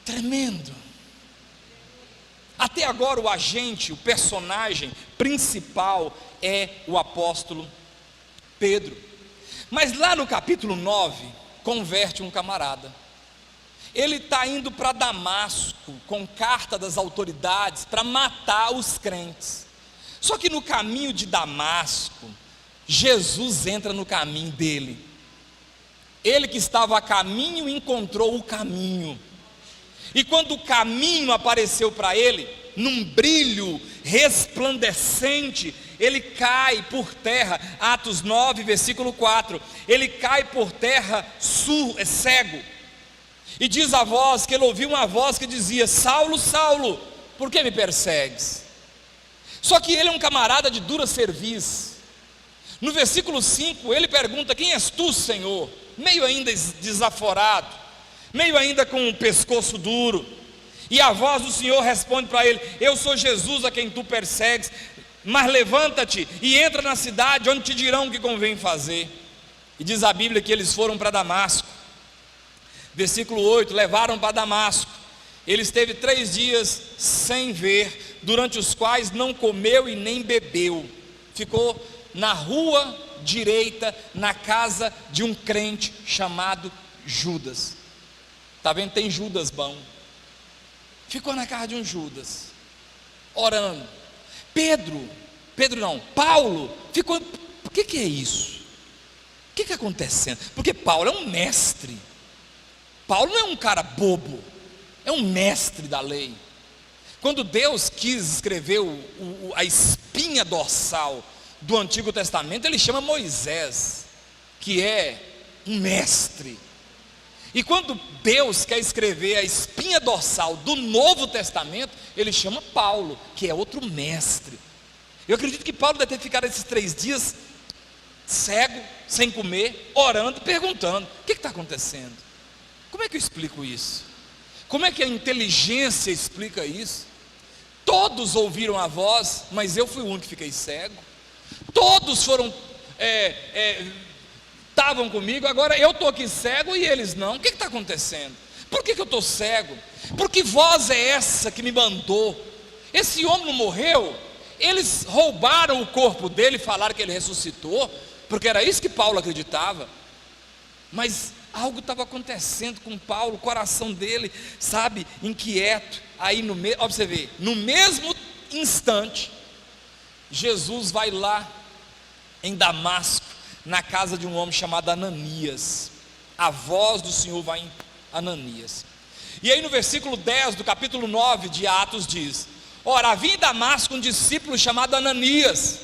Tremendo. Até agora o agente, o personagem principal é o apóstolo Pedro. Mas lá no capítulo 9, converte um camarada. Ele está indo para Damasco com carta das autoridades para matar os crentes. Só que no caminho de Damasco, Jesus entra no caminho dele. Ele que estava a caminho encontrou o caminho. E quando o caminho apareceu para ele, num brilho resplandecente, ele cai por terra. Atos 9, versículo 4. Ele cai por terra cego. E diz a voz, que ele ouviu uma voz que dizia: Saulo, Saulo, por que me persegues? Só que ele é um camarada de dura cerviz. No versículo 5, ele pergunta: quem és tu, Senhor? Meio ainda desaforado, meio ainda com o pescoço duro. E a voz do Senhor responde para ele: eu sou Jesus a quem tu persegues, mas levanta-te e entra na cidade, onde te dirão o que convém fazer. E diz a Bíblia que eles foram para Damasco. Versículo 8, levaram para Damasco. Ele esteve 3 dias sem ver, durante os quais não comeu e nem bebeu. Ficou na rua direita, na casa de um crente chamado Judas. Está vendo? Tem Judas bom. Ficou na casa de um Judas, orando. Paulo, ficou. O que é isso? O que está acontecendo? Porque Paulo é um mestre. Paulo não é um cara bobo, é um mestre da lei. Quando Deus quis escrever a espinha dorsal do Antigo Testamento, ele chama Moisés, que é um mestre. E quando Deus quer escrever a espinha dorsal do Novo Testamento, ele chama Paulo, que é outro mestre. Eu acredito que Paulo deve ter ficado esses 3 dias cego, sem comer, orando, perguntando: o que está acontecendo? Como é que eu explico isso? Como é que a inteligência explica isso? Todos ouviram a voz, mas eu fui o único que fiquei cego. Todos foram, estavam comigo, agora eu estou aqui cego e eles não. O que está acontecendo? Por que eu estou cego? Por que voz é essa que me mandou? Esse homem não morreu? Eles roubaram o corpo dele e falaram que ele ressuscitou, porque era isso que Paulo acreditava. Mas algo estava acontecendo com Paulo, o coração dele, sabe, inquieto. Aí ó, você vê, no mesmo instante, Jesus vai lá em Damasco, na casa de um homem chamado Ananias. A voz do Senhor vai em Ananias. E aí no versículo 10 do capítulo 9 de Atos diz: ora, havia em Damasco um discípulo chamado Ananias.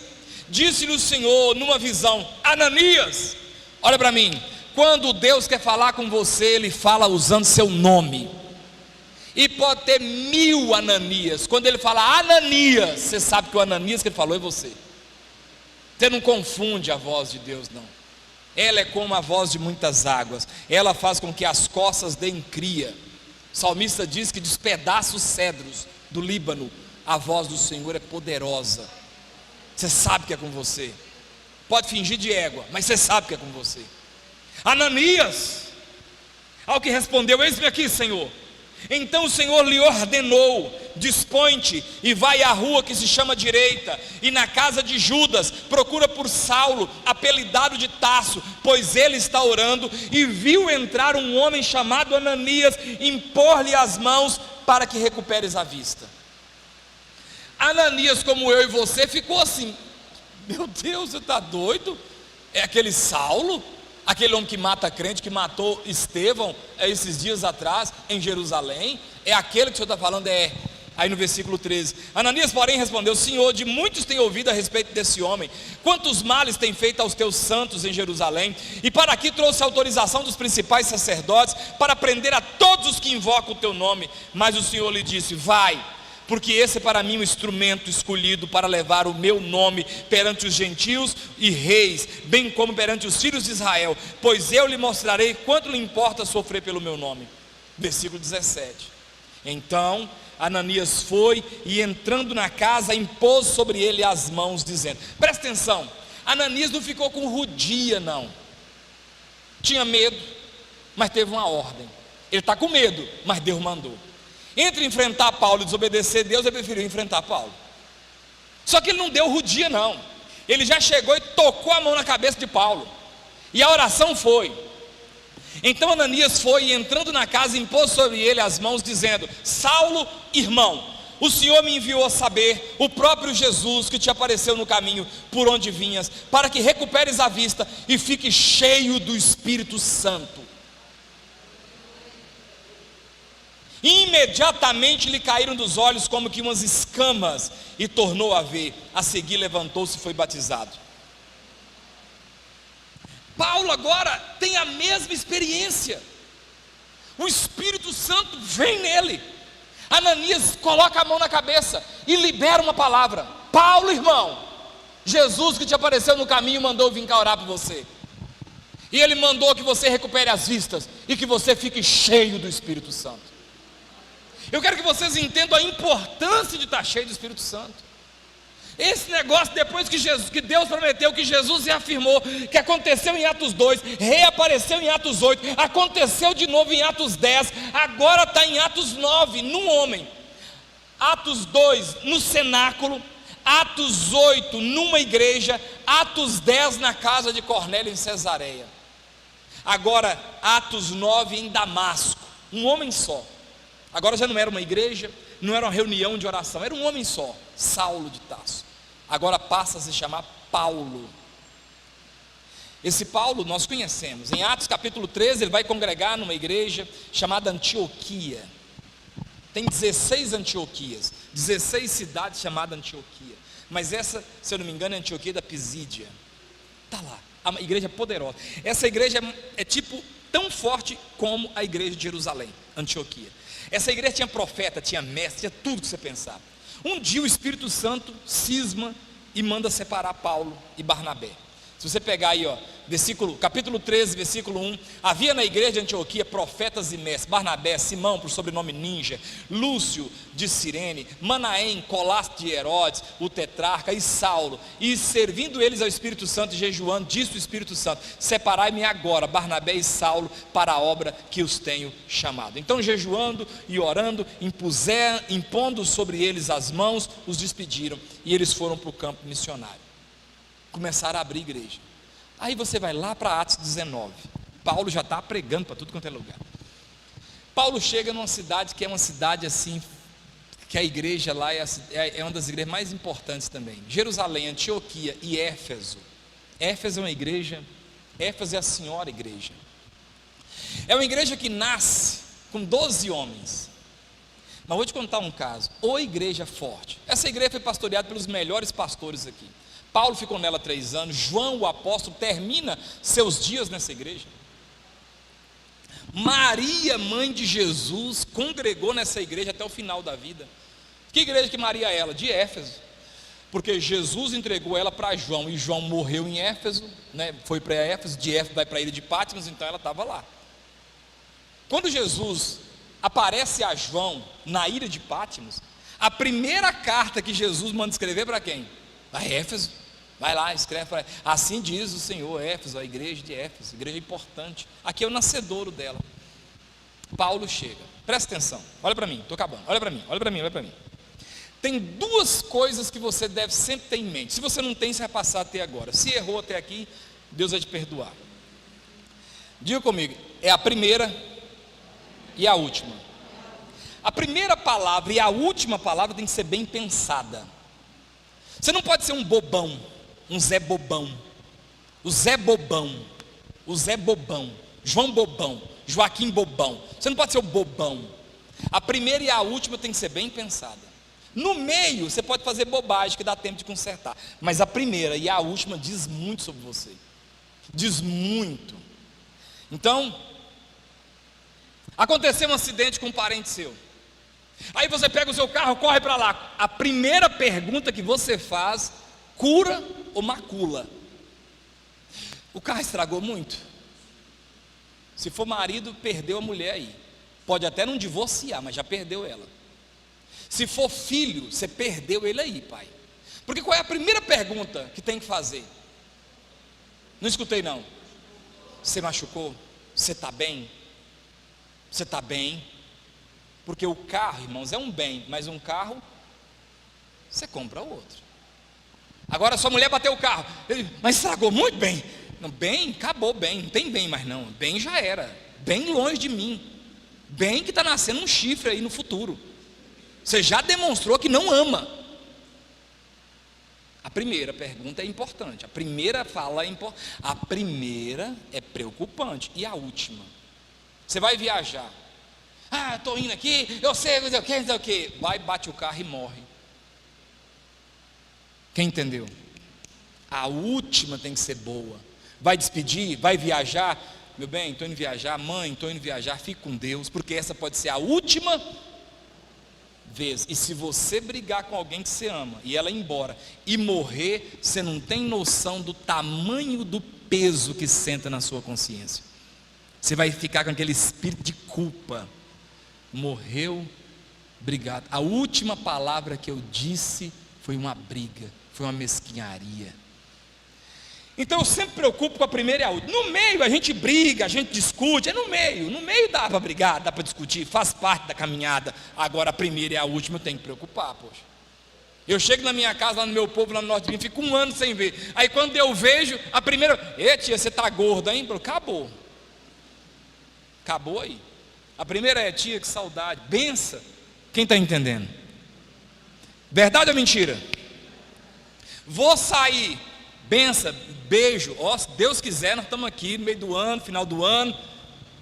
Disse-lhe o Senhor numa visão: Ananias. Olha para mim. Quando Deus quer falar com você, Ele fala usando seu nome. E pode ter 1000 Ananias. Quando Ele fala Ananias, você sabe que o Ananias que Ele falou é você. Você não confunde a voz de Deus, não. Ela é como a voz de muitas águas. Ela faz com que as costas deem cria. O salmista diz que despedaça os cedros do Líbano. A voz do Senhor é poderosa. Você sabe que é com você. Pode fingir de égua, mas você sabe que é com você. Ananias, ao que respondeu: eis-me aqui, Senhor. Então o Senhor lhe ordenou: dispõe-te e vai à rua que se chama Direita, e na casa de Judas procura por Saulo, apelidado de Tarso, pois ele está orando. E viu entrar um homem chamado Ananias, impor-lhe as mãos para que recuperes a vista. Ananias, como eu e você, ficou assim: meu Deus, você está doido? É aquele Saulo? Aquele homem que mata crente, que matou Estevão esses dias atrás em Jerusalém? É aquele que o Senhor está falando? É. Aí no versículo 13, Ananias porém respondeu: Senhor, de muitos tenho ouvido a respeito desse homem, quantos males tem feito aos teus santos em Jerusalém, e para aqui trouxe autorização dos principais sacerdotes para prender a todos os que invocam o teu nome. Mas o Senhor lhe disse: vai, porque esse é para mim um instrumento escolhido para levar o meu nome perante os gentios e reis, bem como perante os filhos de Israel, pois eu lhe mostrarei quanto lhe importa sofrer pelo meu nome. Versículo 17, então Ananias foi e, entrando na casa, impôs sobre ele as mãos, dizendo: presta atenção, Ananias não ficou com rudia, não. Tinha medo, mas teve uma ordem. Ele está com medo, mas Deus mandou. Entre enfrentar Paulo e desobedecer Deus, ele preferiu enfrentar Paulo. Só que ele não deu rudia, não. Ele já chegou e tocou a mão na cabeça de Paulo, e a oração foi. Então Ananias foi e, entrando na casa, impôs sobre ele as mãos, dizendo: Saulo, irmão, o Senhor me enviou a saber, o próprio Jesus que te apareceu no caminho por onde vinhas, para que recuperes a vista e fique cheio do Espírito Santo. Imediatamente lhe caíram dos olhos como que umas escamas, e tornou a ver. A seguir levantou-se e foi batizado. Paulo agora tem a mesma experiência. O Espírito Santo vem nele. Ananias coloca a mão na cabeça e libera uma palavra: Paulo, irmão, Jesus que te apareceu no caminho mandou vir cá orar por você, e ele mandou que você recupere as vistas e que você fique cheio do Espírito Santo. Eu quero que vocês entendam a importância de estar cheio do Espírito Santo. Esse negócio, depois que Deus prometeu, que Jesus reafirmou, que aconteceu em Atos 2, reapareceu em Atos 8, aconteceu de novo em Atos 10, agora está em Atos 9, num homem. Atos 2 no cenáculo, Atos 8 numa igreja, Atos 10 na casa de Cornélio em Cesareia. Agora Atos 9 em Damasco, um homem só. Agora já não era uma igreja, não era uma reunião de oração, era um homem só, Saulo de Tarso. Agora passa a se chamar Paulo. Esse Paulo nós conhecemos. Em Atos capítulo 13, ele vai congregar numa igreja chamada Antioquia. Tem 16 Antioquias, 16 cidades chamadas Antioquia. Mas essa, se eu não me engano, é Antioquia da Pisídia. Está lá, a igreja poderosa. Essa igreja é tipo tão forte como a igreja de Jerusalém, Antioquia. Essa igreja tinha profeta, tinha mestre, tinha tudo que você pensava. Um dia o Espírito Santo cisma e manda separar Paulo e Barnabé. Se você pegar aí, capítulo 13, versículo 1, havia na igreja de Antioquia profetas e mestres: Barnabé, Simão, por sobrenome Ninja, Lúcio de Cirene, Manaém, Colasso de Herodes, o tetrarca, e Saulo. E servindo eles ao Espírito Santo e jejuando, disse o Espírito Santo: separai-me agora, Barnabé e Saulo, para a obra que os tenho chamado. Então, jejuando e orando, impondo sobre eles as mãos, os despediram, e eles foram para o campo missionário. Começaram a abrir igreja. Aí você vai lá para Atos 19. Paulo já está pregando para tudo quanto é lugar. Paulo chega numa cidade que é uma cidade assim, que a igreja lá é uma das igrejas mais importantes também. Jerusalém, Antioquia e Éfeso. Éfeso é uma igreja, Éfeso é a senhora igreja. É uma igreja que nasce com 12 homens. Mas vou te contar um caso. Ou igreja forte. Essa igreja foi pastoreada pelos melhores pastores aqui. Paulo ficou nela 3 anos. João, o apóstolo, termina seus dias nessa igreja. Maria, mãe de Jesus, congregou nessa igreja até o final da vida. Que igreja que Maria é ela? De Éfeso. Porque Jesus entregou ela para João, e João morreu em Éfeso, né? Foi para Éfeso, de Éfeso vai para a ilha de Patmos, então ela estava lá. Quando Jesus aparece a João na ilha de Patmos, a primeira carta que Jesus manda escrever para quem? A Éfeso. Vai lá, escreve para ela: assim diz o Senhor, Éfeso, a igreja de Éfeso, igreja importante. Aqui é o nascedouro dela. Paulo chega, presta atenção, olha para mim, estou acabando, olha para mim, olha para mim, olha para mim. Tem 2 coisas que você deve sempre ter em mente. Se você não tem, você vai passar até agora. Se errou até aqui, Deus vai te perdoar. Diga comigo: é a primeira e a última. A primeira palavra e a última palavra tem que ser bem pensada. Você não pode ser um bobão, um Zé Bobão, o Zé Bobão, o Zé Bobão, João Bobão, Joaquim Bobão. Você não pode ser o bobão. A primeira e a última tem que ser bem pensada. No meio você pode fazer bobagem que dá tempo de consertar, mas a primeira e a última diz muito sobre você. Diz muito. Então, aconteceu um acidente com um parente seu. Aí você pega o seu carro, corre para lá. A primeira pergunta que você faz: cura ou macula? O carro estragou muito? Se for marido, perdeu a mulher aí. Pode até não divorciar, mas já perdeu ela. Se for filho, você perdeu ele aí, pai. Porque qual é a primeira pergunta que tem que fazer? Não escutei não. Você machucou? Você está bem? Você está bem? Porque o carro, irmãos, é um bem, mas um carro, você compra outro. Agora sua mulher bateu o carro, mas estragou muito bem. Não, bem, acabou bem, não tem bem mais não. Bem já era, bem longe de mim. Bem que está nascendo um chifre aí no futuro. Você já demonstrou que não ama. A primeira pergunta é importante. A primeira fala é importante. A primeira é preocupante. E a última? Você vai viajar. Ah, estou indo aqui, eu sei, não sei o que, não sei o que. Vai, bate o carro e morre. Quem entendeu? A última tem que ser boa. Vai despedir, vai viajar. Meu bem, estou indo viajar. Mãe, estou indo viajar. Fique com Deus, porque essa pode ser a última vez. E se você brigar com alguém que você ama e ela ir embora e morrer, você não tem noção do tamanho do peso que senta na sua consciência. Você vai ficar com aquele espírito de culpa. Morreu, obrigado. A última palavra que eu disse foi uma briga, foi uma mesquinharia. Então eu sempre preocupo com a primeira e a última. No meio a gente briga, a gente discute, é no meio dá para brigar, dá para discutir, faz parte da caminhada. Agora a primeira e a última eu tenho que preocupar, poxa. Eu chego na minha casa, lá no meu povo, lá no norte de Minas, fico um ano sem ver. Aí quando eu vejo, a primeira, tia, você está gorda, hein? Acabou aí. A primeira é, tia, que saudade, benção. Quem está entendendo? Verdade ou mentira? Vou sair, benção, beijo, ó, se Deus quiser, nós estamos aqui no meio do ano, final do ano.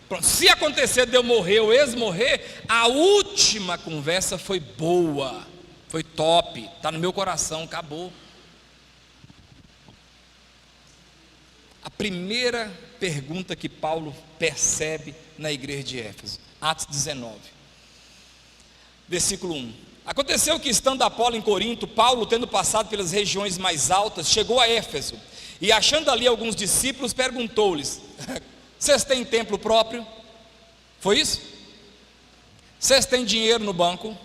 Pronto. Se acontecer de eu morrer ou ex-morrer, a última conversa foi boa, foi top, está no meu coração, acabou. A primeira pergunta que Paulo percebe na igreja de Éfeso, Atos 19, versículo 1. Aconteceu que, estando Apolo em Corinto, Paulo, tendo passado pelas regiões mais altas, chegou a Éfeso, e achando ali alguns discípulos, perguntou-lhes: vocês têm templo próprio? Foi isso? Vocês têm dinheiro no banco?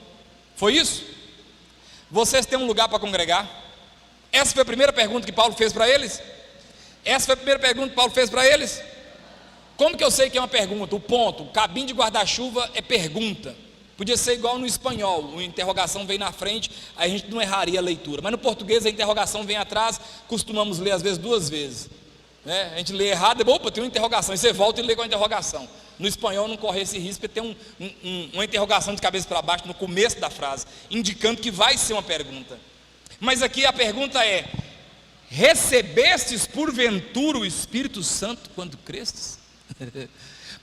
Foi isso? Vocês têm um lugar para congregar? Essa foi a primeira pergunta que Paulo fez para eles? Essa foi a primeira pergunta que Paulo fez para eles? Como que eu sei que é uma pergunta? O ponto, o cabinho de guarda-chuva é pergunta. Podia ser igual no espanhol, a interrogação vem na frente, aí a gente não erraria a leitura. Mas no português a interrogação vem atrás, costumamos ler às vezes duas vezes, né? A gente lê errado, opa, tem uma interrogação, e você volta e lê com a interrogação. No espanhol não corre esse risco, porque tem uma interrogação de cabeça para baixo no começo da frase, indicando que vai ser uma pergunta. Mas aqui a pergunta é: recebestes porventura o Espírito Santo quando crestes?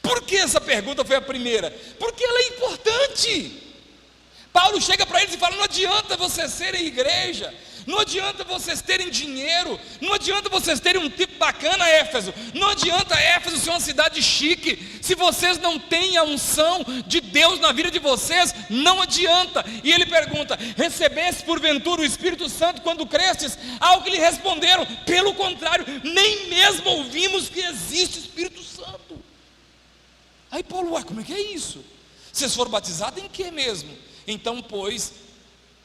Por que essa pergunta foi a primeira? Porque ela é importante. Paulo chega para eles e fala: não adianta vocês serem igreja, não adianta vocês terem dinheiro, não adianta vocês terem um tipo bacana, Éfeso, não adianta Éfeso ser uma cidade chique, se vocês não têm a unção de Deus na vida de vocês, não adianta. E ele pergunta: recebeste porventura o Espírito Santo quando crestes? Ao que lhe responderam: pelo contrário, nem mesmo ouvimos que existe Espírito Santo. Aí Paulo, ué, como é que é isso? Vocês foram batizados em que mesmo? Então, pois,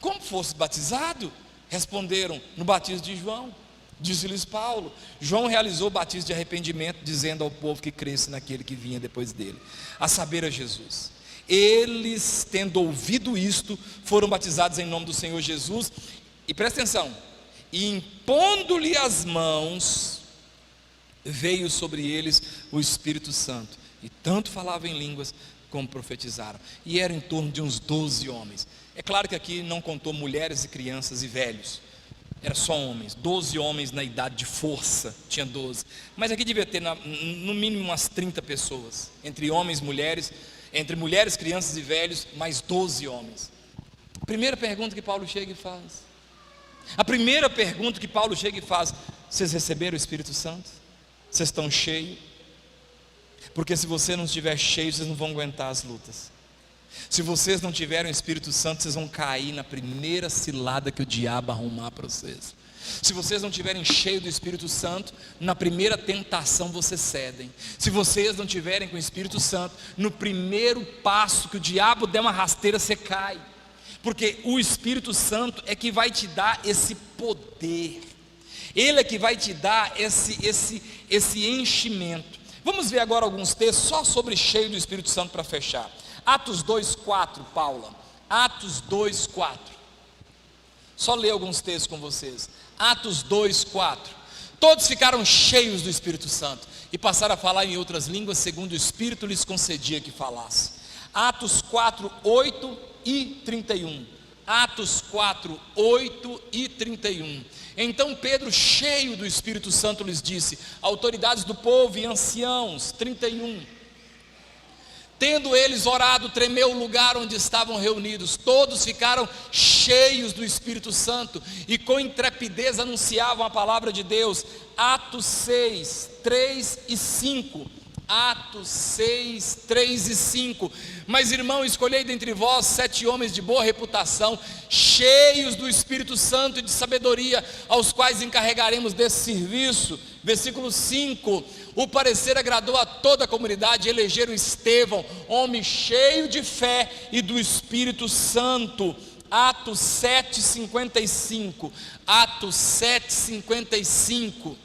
como fosse batizado? Responderam: no batismo de João. Disse-lhes Paulo: João realizou o batismo de arrependimento, dizendo ao povo que cresce naquele que vinha depois dele, a saber, a Jesus. Eles, tendo ouvido isto, foram batizados em nome do Senhor Jesus. E presta atenção: e impondo-lhe as mãos, veio sobre eles o Espírito Santo, e tanto falavam em línguas como profetizaram. E eram em torno de uns 12 homens. É claro que aqui não contou mulheres e crianças e velhos, era só homens, 12 homens na idade de força, tinha 12. Mas aqui devia ter no mínimo umas 30 pessoas, entre homens e mulheres, entre mulheres, crianças e velhos, mais 12 homens. Primeira pergunta que Paulo chega e faz. A primeira pergunta que Paulo chega e faz: vocês receberam o Espírito Santo? Vocês estão cheios? Porque se você não estiver cheio, vocês não vão aguentar as lutas. Se vocês não tiverem o Espírito Santo, vocês vão cair na primeira cilada que o diabo arrumar para vocês. Se vocês não tiverem cheio do Espírito Santo, na primeira tentação vocês cedem. Se vocês não tiverem com o Espírito Santo, no primeiro passo que o diabo der uma rasteira, você cai. porque o Espírito Santo é que vai te dar esse poder, Ele é que vai te dar esse enchimento. Vamos ver agora alguns textos só sobre cheio do Espírito Santo para fechar. Atos 2:4, Paula. Atos 2:4. Só ler alguns textos com vocês. Atos 2:4. Todos ficaram cheios do Espírito Santo e passaram a falar em outras línguas, segundo o Espírito lhes concedia que falasse. Atos 4:8 e 31. Atos 4:8 e 31. Então Pedro, cheio do Espírito Santo, lhes disse: autoridades do povo e anciãos. 31. Tendo eles orado, tremeu o lugar onde estavam reunidos. Todos ficaram cheios do Espírito Santo e com intrepidez anunciavam a palavra de Deus. Atos 6, 3 e 5. Atos 6, 3 e 5. Mas irmão, escolhei dentre vós 7 homens de boa reputação, cheios do Espírito Santo e de sabedoria, aos quais encarregaremos desse serviço. Versículo 5. O parecer agradou a toda a comunidade, elegeram Estevão, homem cheio de fé e do Espírito Santo. Atos 7, 55. Atos 7, 55.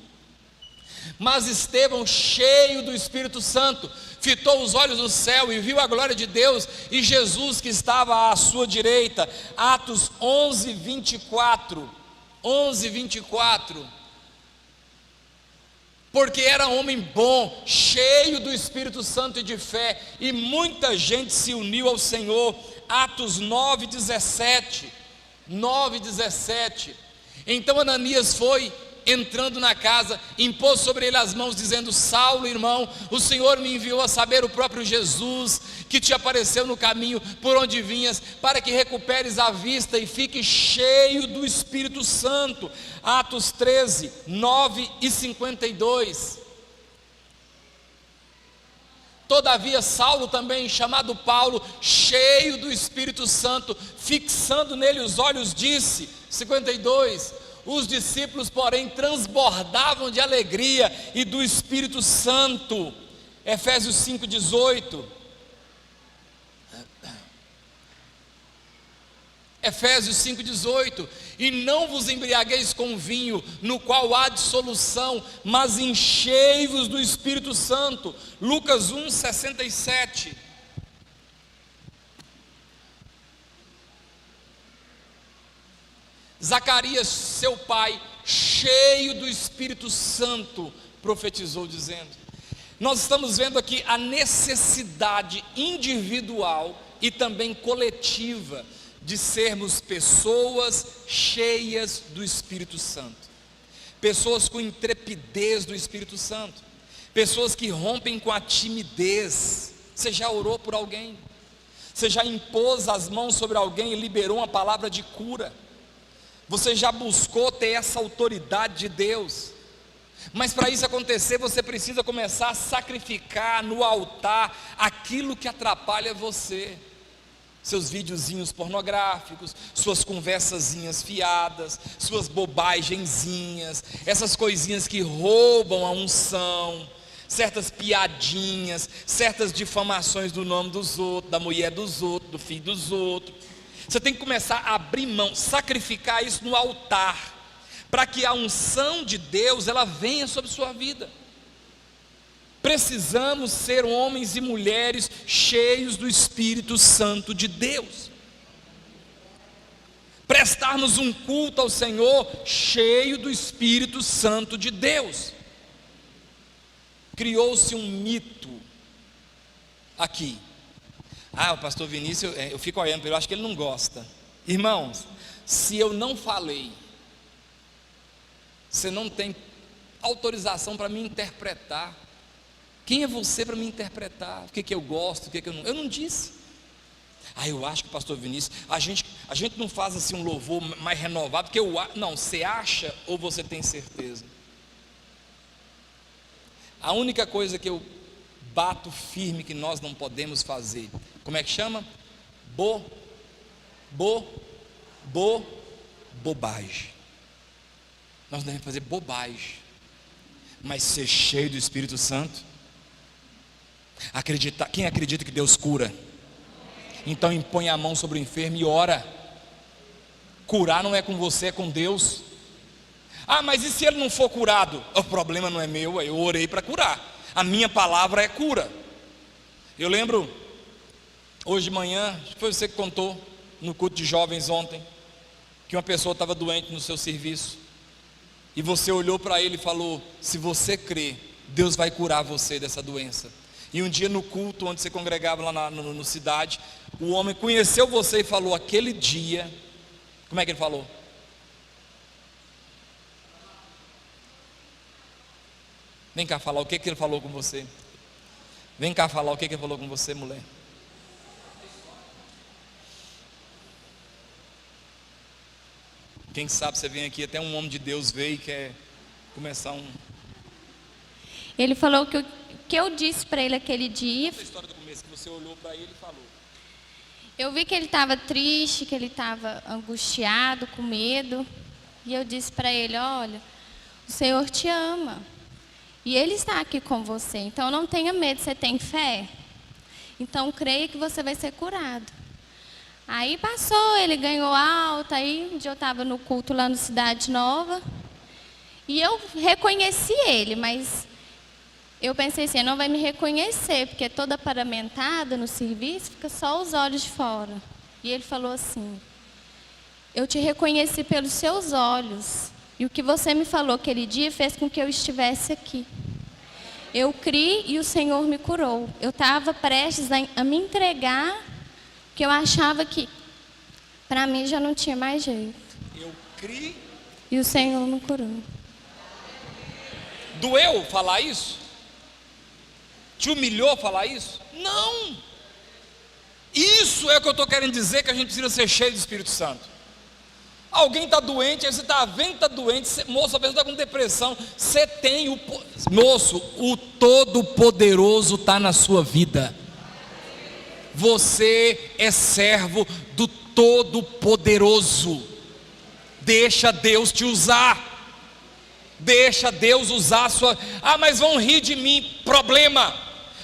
Mas Estevão, cheio do Espírito Santo, fitou os olhos no céu e viu a glória de Deus e Jesus que estava à sua direita. Atos 11, 24. 11, 24. Porque era homem bom, cheio do Espírito Santo e de fé, e muita gente se uniu ao Senhor. Atos 9, 17. 9, 17. Então Ananias foi, entrando na casa, impôs sobre ele as mãos, dizendo: Saulo, irmão, o Senhor me enviou a saber, o próprio Jesus, que te apareceu no caminho por onde vinhas, para que recuperes a vista e fique cheio do Espírito Santo. Atos 13, 9 e 52. Todavia Saulo também, chamado Paulo, cheio do Espírito Santo, fixando nele os olhos, disse, 52, os discípulos, porém, transbordavam de alegria e do Espírito Santo. Efésios 5:18. Efésios 5:18. E não vos embriagueis com vinho, no qual há dissolução, mas enchei-vos do Espírito Santo. Lucas 1:67. Zacarias, seu pai, cheio do Espírito Santo, profetizou dizendo. Nós estamos vendo aqui a necessidade individual e também coletiva de sermos pessoas cheias do Espírito Santo, pessoas com intrepidez do Espírito Santo, pessoas que rompem com a timidez. Você já orou por alguém? Você já impôs as mãos sobre alguém e liberou uma palavra de cura? Você já buscou ter essa autoridade de Deus? Mas para isso acontecer, você precisa começar a sacrificar no altar aquilo que atrapalha você. Seus videozinhos pornográficos, suas conversazinhas fiadas, suas bobagenzinhas, essas coisinhas que roubam a unção, certas piadinhas, certas difamações do nome dos outros, da mulher dos outros, do filho dos outros. Você tem que começar a abrir mão, sacrificar isso no altar, para que a unção de Deus, ela venha sobre sua vida. Precisamos ser homens e mulheres cheios do Espírito Santo de Deus, prestarmos um culto ao Senhor cheio do Espírito Santo de Deus. Criou-se um mito aqui. O pastor Vinícius, eu fico olhando para ele, eu acho que ele não gosta. Irmãos, se eu não falei, você não tem autorização para me interpretar. Quem é você para me interpretar? O que eu gosto, o que eu não? Eu não disse. Eu acho que o pastor Vinícius, a gente não faz assim um louvor mais renovado, porque não, você acha ou você tem certeza? A única coisa que eu bato firme que nós não podemos fazer, como é que chama? Bobagem. Nós não devemos fazer bobagem, mas ser cheio do Espírito Santo. Quem acredita que Deus cura? Então impõe a mão sobre o enfermo e ora. Curar não é com você, é com Deus. Ah, mas e se ele não for curado? O problema não é meu, eu orei para curar. A minha palavra é cura. Eu lembro, hoje de manhã, acho que foi você que contou no culto de jovens ontem, que uma pessoa estava doente no seu serviço, e você olhou para ele e falou: se você crê, Deus vai curar você dessa doença. E um dia no culto, onde você congregava lá no cidade, o homem conheceu você e falou: aquele dia, como é que ele falou? Vem cá falar o que ele falou com você. Vem cá falar o que ele falou com você, mulher. Quem sabe você vem aqui, até um homem de Deus veio e quer começar um... Ele falou que o que eu disse para ele aquele dia... Essa história do começo, que você olhou para ele e falou. Eu vi que ele estava triste, que ele estava angustiado, com medo. E eu disse para ele: olha, o Senhor te ama. E Ele está aqui com você. Então não tenha medo, você tem fé? Então creia que você vai ser curado. Aí passou, ele ganhou alta. Aí um dia eu estava no culto lá no Cidade Nova. E eu reconheci ele, mas eu pensei assim: ele não vai me reconhecer, porque toda paramentada no serviço, fica só os olhos de fora. E ele falou assim: eu te reconheci pelos seus olhos. E o que você me falou aquele dia fez com que eu estivesse aqui. Eu criei e o Senhor me curou. Eu estava prestes a me entregar, porque eu achava que para mim já não tinha mais jeito. Eu criei. E o Senhor me curou. Doeu falar isso? Te humilhou falar isso? Não! Isso é o que eu estou querendo dizer, que a gente precisa ser cheio do Espírito Santo. Alguém está doente, aí você está vendo que está doente, moço, a pessoa está com depressão, você tem o... Moço, o Todo-Poderoso está na sua vida. Você é servo do Todo-Poderoso. Deixa Deus te usar. Deixa Deus usar a sua... Ah, mas vão rir de mim. Problema.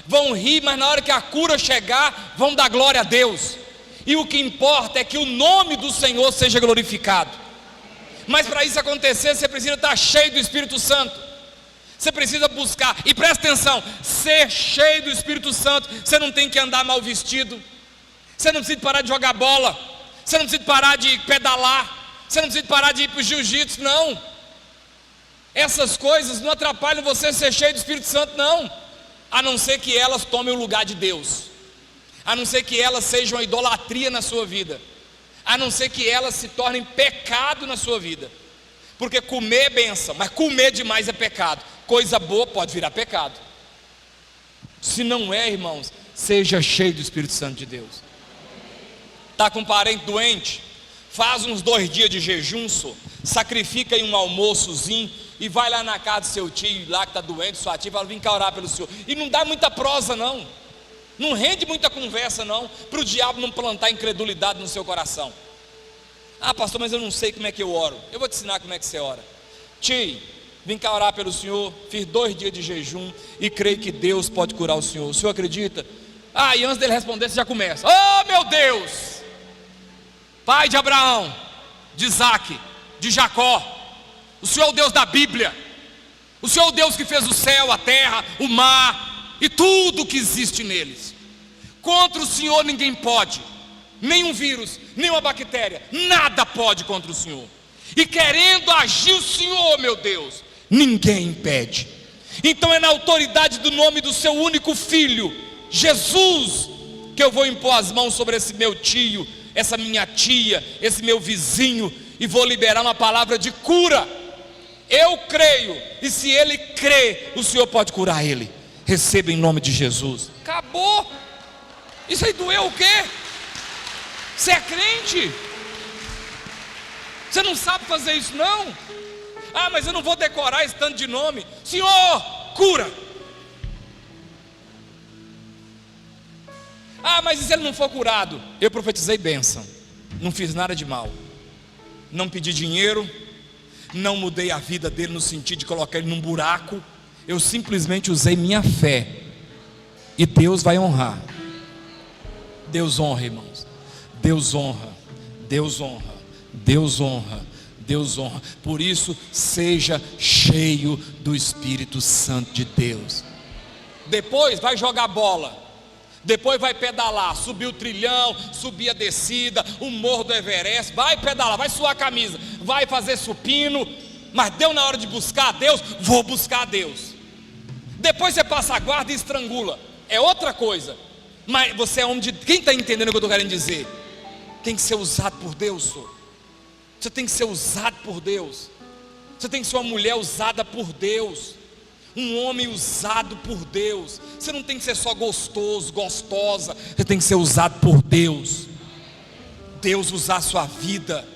Vão rir, mas na hora que a cura chegar, vão dar glória a Deus. E o que importa é que o nome do Senhor seja glorificado. Mas para isso acontecer, você precisa estar cheio do Espírito Santo. Você precisa buscar, e presta atenção, ser cheio do Espírito Santo. Você não tem que andar mal vestido. Você não precisa parar de jogar bola. Você não precisa parar de pedalar. Você não precisa parar de ir para o jiu-jitsu, não. Essas coisas não atrapalham você ser cheio do Espírito Santo, não. A não ser que elas tomem o lugar de Deus. A não ser que elas sejam idolatria na sua vida. A não ser que elas se tornem pecado na sua vida. Porque comer é bênção, mas comer demais é pecado. Coisa boa pode virar pecado. Se não é, irmãos, seja cheio do Espírito Santo de Deus. Está com um parente doente? Faz uns 2 dias de jejum, sacrifica aí um almoçozinho e vai lá na casa do seu tio lá que está doente, sua tia, fala: vem cá orar pelo senhor. E não dá muita prosa não. Não rende muita conversa não, para o diabo não plantar incredulidade no seu coração. Ah, pastor, mas eu não sei como é que eu oro. Eu vou te ensinar como é que você ora. Tio, vim cá orar pelo senhor, fiz 2 dias de jejum e creio que Deus pode curar o senhor. O senhor acredita? Ah, e antes dele responder, você já começa: oh meu Deus, pai de Abraão, de Isaac, de Jacó, o senhor é o Deus da Bíblia. O senhor é o Deus que fez o céu, a terra, o mar e tudo que existe neles. Contra o Senhor ninguém pode, nenhum vírus, nenhuma bactéria, nada pode contra o Senhor. E querendo agir o Senhor, meu Deus, ninguém impede. Então é na autoridade do nome do seu único filho, Jesus, que eu vou impor as mãos sobre esse meu tio, essa minha tia, esse meu vizinho, e vou liberar uma palavra de cura. Eu creio, e se ele crê, o Senhor pode curar ele. Receba em nome de Jesus. Acabou. Isso aí doeu o quê? Você é crente? Você não sabe fazer isso não? Ah, mas eu não vou decorar esse tanto de nome. Senhor, cura. Ah, mas e se ele não for curado? Eu profetizei bênção. Não fiz nada de mal. Não pedi dinheiro. Não mudei a vida dele no sentido de colocar ele num buraco. Eu simplesmente usei minha fé. E Deus vai honrar. Deus honra, irmãos. Deus honra. Deus honra. Deus honra, Deus honra. Por isso, seja cheio do Espírito Santo de Deus. Depois vai jogar bola, depois vai pedalar, subir o trilhão, subir a descida, o morro do Everest, vai pedalar, vai suar a camisa, vai fazer supino. Mas deu na hora de buscar a Deus, vou buscar a Deus. Depois você passa a guarda e estrangula, é outra coisa. Mas você é homem de... Quem está entendendo o que eu estou querendo dizer? Tem que ser usado por Deus, senhor. Você tem que ser usado por Deus. Você tem que ser uma mulher usada por Deus, um homem usado por Deus. Você não tem que ser só gostoso, gostosa. Você tem que ser usado por Deus. Deus usar a sua vida,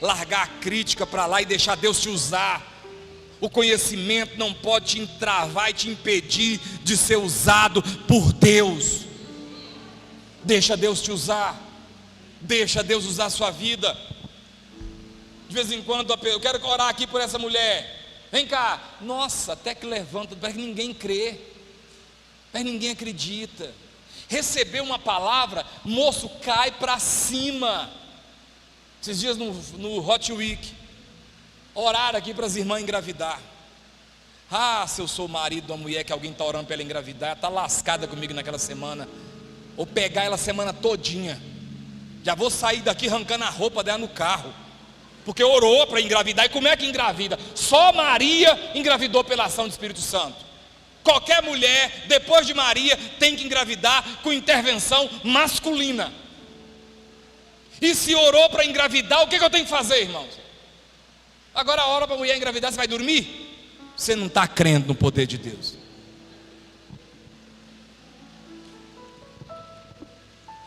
largar a crítica para lá e deixar Deus te usar. O conhecimento não pode te entravar e te impedir de ser usado por Deus. Deixa Deus te usar. Deixa Deus usar a sua vida. De vez em quando eu quero orar aqui por essa mulher. Vem cá. Nossa, até que levanta, parece que ninguém crê, parece que ninguém acredita. Recebeu uma palavra, moço, cai para cima. Esses dias no Hot Week, oraram aqui para as irmãs engravidar. Ah, se eu sou o marido de uma mulher que alguém está orando para ela engravidar, está lascada comigo naquela semana. Ou pegar ela a semana todinha. Já vou sair daqui arrancando a roupa dela no carro, porque orou para engravidar. E como é que engravida? Só Maria engravidou pela ação do Espírito Santo. Qualquer mulher, depois de Maria, tem que engravidar com intervenção masculina. E se orou para engravidar, o que eu tenho que fazer, irmãos? Agora ora para a mulher engravidar, você vai dormir? Você não está crendo no poder de Deus.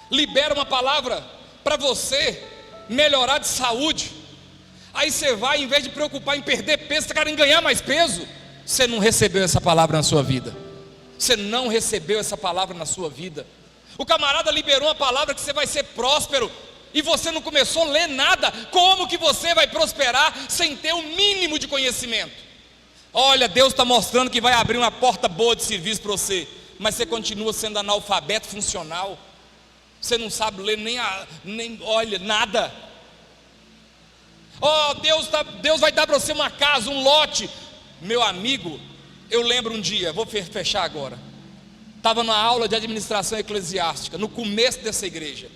Libera uma palavra para você melhorar de saúde. Aí você vai, em vez de preocupar em perder peso, você quer ganhar mais peso. Você não recebeu essa palavra na sua vida. Você não recebeu essa palavra na sua vida. O camarada liberou uma palavra que você vai ser próspero, e você não começou a ler nada. Como que você vai prosperar sem ter o mínimo de conhecimento? Olha, Deus está mostrando que vai abrir uma porta boa de serviço para você, mas você continua sendo analfabeto funcional. Você não sabe ler nem olha, nada. Oh, Deus vai dar para você uma casa, um lote. Meu amigo, eu lembro um dia, vou fechar agora. Estava numa aula de administração eclesiástica, no começo dessa igreja.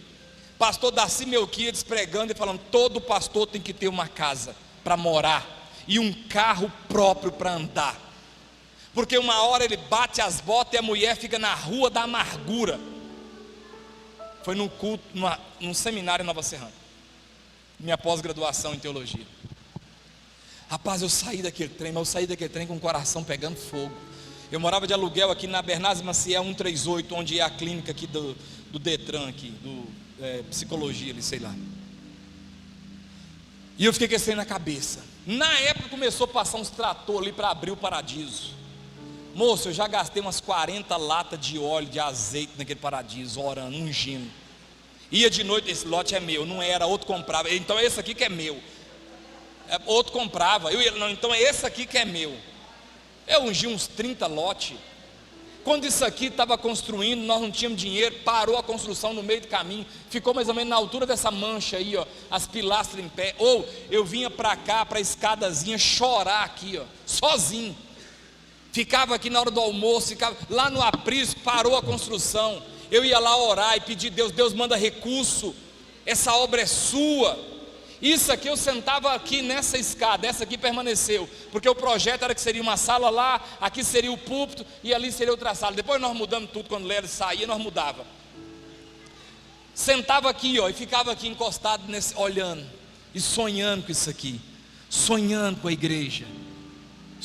Pastor Darcy Melquiades pregando e falando: todo pastor tem que ter uma casa para morar e um carro próprio para andar. Porque uma hora ele bate as botas e a mulher fica na rua da amargura. Foi num culto, num seminário em Nova Serrana, minha pós-graduação em teologia. Rapaz, eu saí daquele trem, mas eu saí daquele trem com o coração pegando fogo. Eu morava de aluguel aqui na Bernardes Maciel 138, onde é a clínica aqui do Detran, aqui, psicologia ali, sei lá. E eu fiquei com esse trem na cabeça. Na época começou a passar uns trator ali para abrir o Paradiso. Moço, eu já gastei umas 40 latas de óleo, de azeite naquele Paradiso, orando, ungindo. Ia de noite, esse lote é meu, não era, outro comprava. Então é esse aqui que é meu. Outro comprava, eu ia, não, então é esse aqui que é meu. Eu ungi uns 30 lotes. Quando isso aqui estava construindo, nós não tínhamos dinheiro, parou a construção no meio do caminho, ficou mais ou menos na altura dessa mancha aí, ó, as pilastras em pé. Ou eu vinha para cá, para a escadazinha, chorar aqui, ó, sozinho. Ficava aqui na hora do almoço, ficava lá no aprisco, parou a construção. Eu ia lá orar e pedir: Deus manda recurso, essa obra é sua. Isso aqui eu sentava aqui nessa escada, essa aqui permaneceu, porque o projeto era que seria uma sala lá, aqui seria o púlpito e ali seria outra sala. Depois nós mudamos tudo, quando Léo saía, nós mudava. Sentava aqui, ó, e ficava aqui encostado olhando e sonhando com isso aqui, sonhando com a igreja,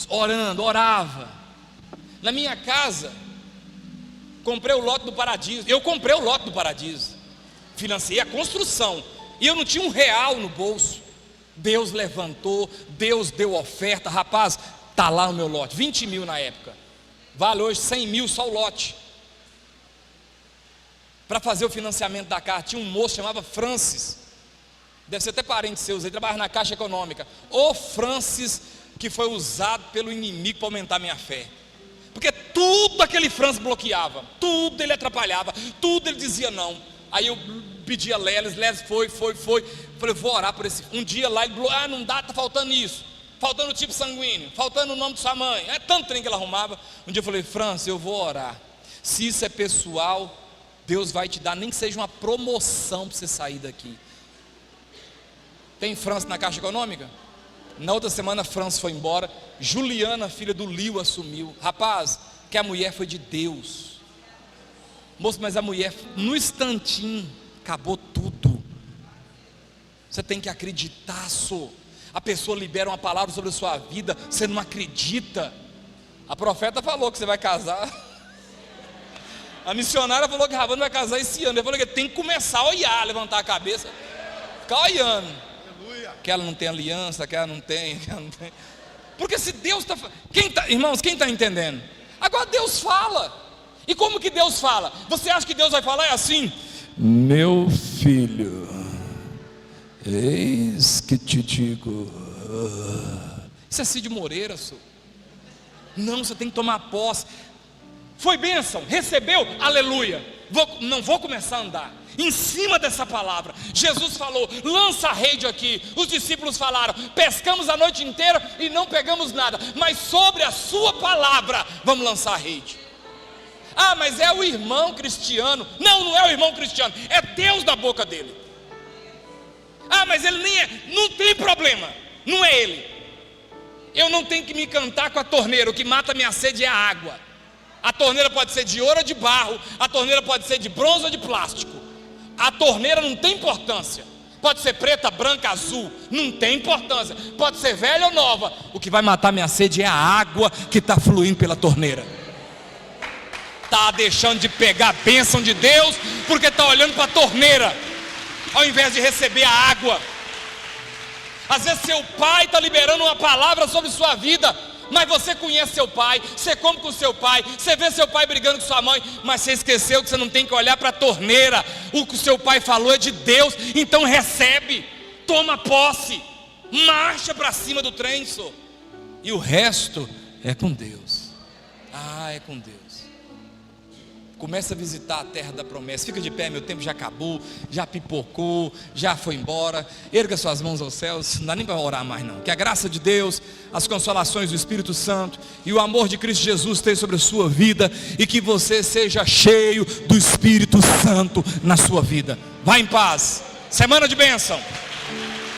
orando, orava. Na minha casa, comprei o lote do Paradiso. Eu comprei o lote do Paradiso, financiei a construção, e eu não tinha R$1 no bolso. Deus levantou, Deus deu oferta. Rapaz, está lá no meu lote, 20 mil na época, vale hoje 100 mil só o lote. Para fazer o financiamento da casa, tinha um moço chamava Francis, deve ser até parente seu, ele trabalha na Caixa Econômica. O Francis, que foi usado pelo inimigo para aumentar minha fé, porque tudo aquele Francis bloqueava, tudo ele atrapalhava, tudo ele dizia não. Aí eu pedi a Lelis foi. Falei, vou orar por esse. Um dia lá ele falou, não dá, tá faltando isso, faltando o tipo sanguíneo, faltando o nome de sua mãe, é tanto trem que ela arrumava. Um dia eu falei, França, eu vou orar, se isso é pessoal, Deus vai te dar, nem que seja uma promoção para você sair daqui. Tem França na Caixa Econômica? Na outra semana França foi embora, Juliana, filha do Lio, assumiu. Rapaz, que a mulher foi de Deus. Moço, mas a mulher, no instantinho, acabou tudo. Você tem que acreditar, a pessoa libera uma palavra sobre a sua vida, você não acredita. A profeta falou que você vai casar. A missionária falou que Ravana vai casar esse ano. Eu falei que tem que começar a olhar, levantar a cabeça, ficar olhando. Que ela não tem aliança, que ela não tem. Porque se Deus está... Irmãos, quem está entendendo? Agora Deus fala. E como que Deus fala? Você acha que Deus vai falar? É assim: meu filho, eis que te digo. Isso é Cid Moreira, Não, você tem que tomar posse. Foi bênção, recebeu, aleluia. Não vou começar a andar em cima dessa palavra. Jesus falou, lança a rede aqui. Os discípulos falaram, pescamos a noite inteira e não pegamos nada, mas sobre a sua palavra vamos lançar a rede. Mas é o irmão cristiano. Não é o irmão cristiano, é Deus da boca dele. Mas ele nem é, não tem problema, não é ele. Eu não tenho que me encantar com a torneira. O que mata a minha sede é a água. A torneira pode ser de ouro ou de barro, a torneira pode ser de bronze ou de plástico. A torneira não tem importância. Pode ser preta, branca, azul, não tem importância. Pode ser velha ou nova. O que vai matar minha sede é a água que está fluindo pela torneira. Está deixando de pegar a bênção de Deus, porque está olhando para a torneira, ao invés de receber a água. Às vezes seu pai está liberando uma palavra sobre sua vida, mas você conhece seu pai, você come com seu pai, você vê seu pai brigando com sua mãe, mas você esqueceu que você não tem que olhar para a torneira. O que o seu pai falou é de Deus, então recebe, toma posse, marcha para cima do trem, e o resto é com Deus. É com Deus. Começa a visitar a terra da promessa. Fica de pé, meu tempo já acabou, já pipocou, já foi embora. Erga suas mãos aos céus, não dá nem para orar mais não. Que a graça de Deus, as consolações do Espírito Santo e o amor de Cristo Jesus esteja sobre a sua vida, e que você seja cheio do Espírito Santo na sua vida. Vá em paz, semana de bênção.